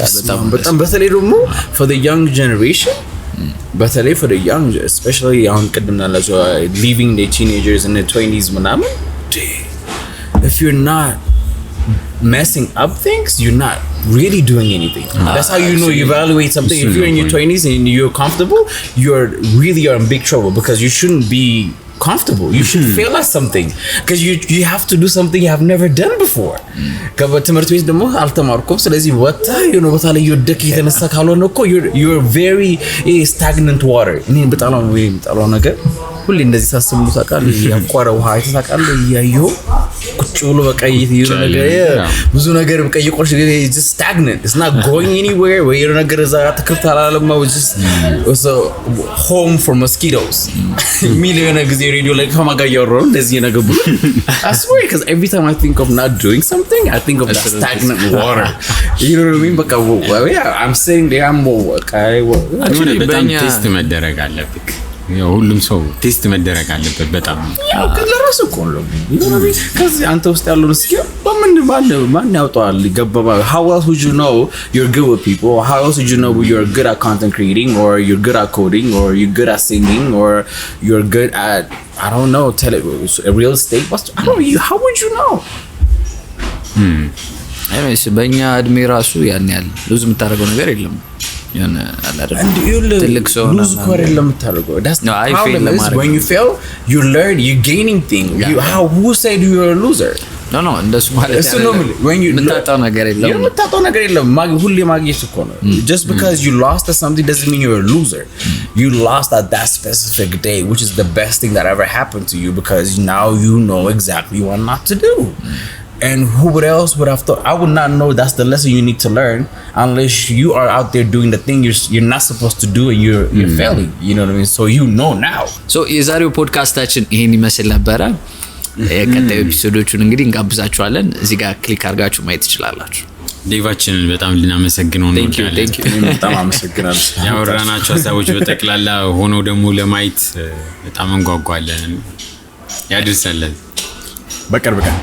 በጣም በተለይ ደግሞ for the young generation በተለይ for the young especially young ቅድም ናላቸው leaving the teenagers in their 20s ምናምን if you're not messing up things you're not really doing anything that's how you evaluate something if you're in your 20s and you're comfortable you're in big trouble because you shouldn't be comfortable you should fail at something because you have to do something you have never done before ከበትምህርት ቤት ደግሞ አልተማርኩም ስለዚህ ወጣ ቦታ ላይ ይወደክ የተነሳ ካልሆነ እኮ you're very stagnant water እኔ በጣም ነገር ሁሌ እንደዚህ ሳስቡ ታውቃለህ ያቋረ ውሃ አይተታውቃለህ ያየው ቁጭ ብሎ በቃ ነገር ብዙ ነገር በቃ ይቆርሽ just stagnant it's not going anywhere ወይ ነገር እዛ ተከፍታላለም just so home for mosquitoes ሚሊዮን ጊዜ ሬዲዮ ላይ ከማጋር ያወራው እንደዚህ ነገር ብሎ I swear because every time I think of not doing something I think of that stagnant water you know what I mean በቃ I'm saying they are more actually በጣም ቴስት መደረግ አለብክ ሁሉም ሰው ቴስት መደረግ አለበት በጣም ለራሱ እኮ ነው ከዚህ አንተ ውስጥ ያለው ስኪል ማን ያውጣል ይገባባ how else would you know you're good with people how else would you know you're good at content creating or you're good at coding or you're good at singing or you're good at I don't know real estate how would you know አይመስ በእኛ እድሜ ራሱ ያን ያህል ብዙ የምታደርገው ነገር የለም ያነ አላደረ ትልቅ ሰው ነው ለምን ታደርገው that's no I feel when you fail you learn you gaining thing who said you're a loser no እንደሱ ማለት ነው when you የምታጣው ነገር የለም ሁሌ ማግኘት እኮ ነው just because you lost at something doesn't mean you're a loser you lost at that specific day which is the best thing that ever happened to you because now you know exactly what not to do and who else would have thought I would not know that's the lesson you need to learn unless you are out there doing the thing you're not supposed to do and you're failing you know what I mean so you know now so የዛሬው ፖድካስታችን ይሄን ይመስል ነበር የቀጣዩ ኤፒሶዶቹን እንግዲህ እንጋብዛችኋለን እዚህ ጋር ክሊክ አድርጋችሁ ማየት ትችላላችሁ ዴቫችንን በጣም ልናመሰግነው ነው በጣም አመሰግናለሁ ያወራናቸው ሀሳቦች በጠቅላላ ሆኖ ደግሞ ለማየት በጣም እንጓጓለን ያድርሰልን በቅርብ ቀን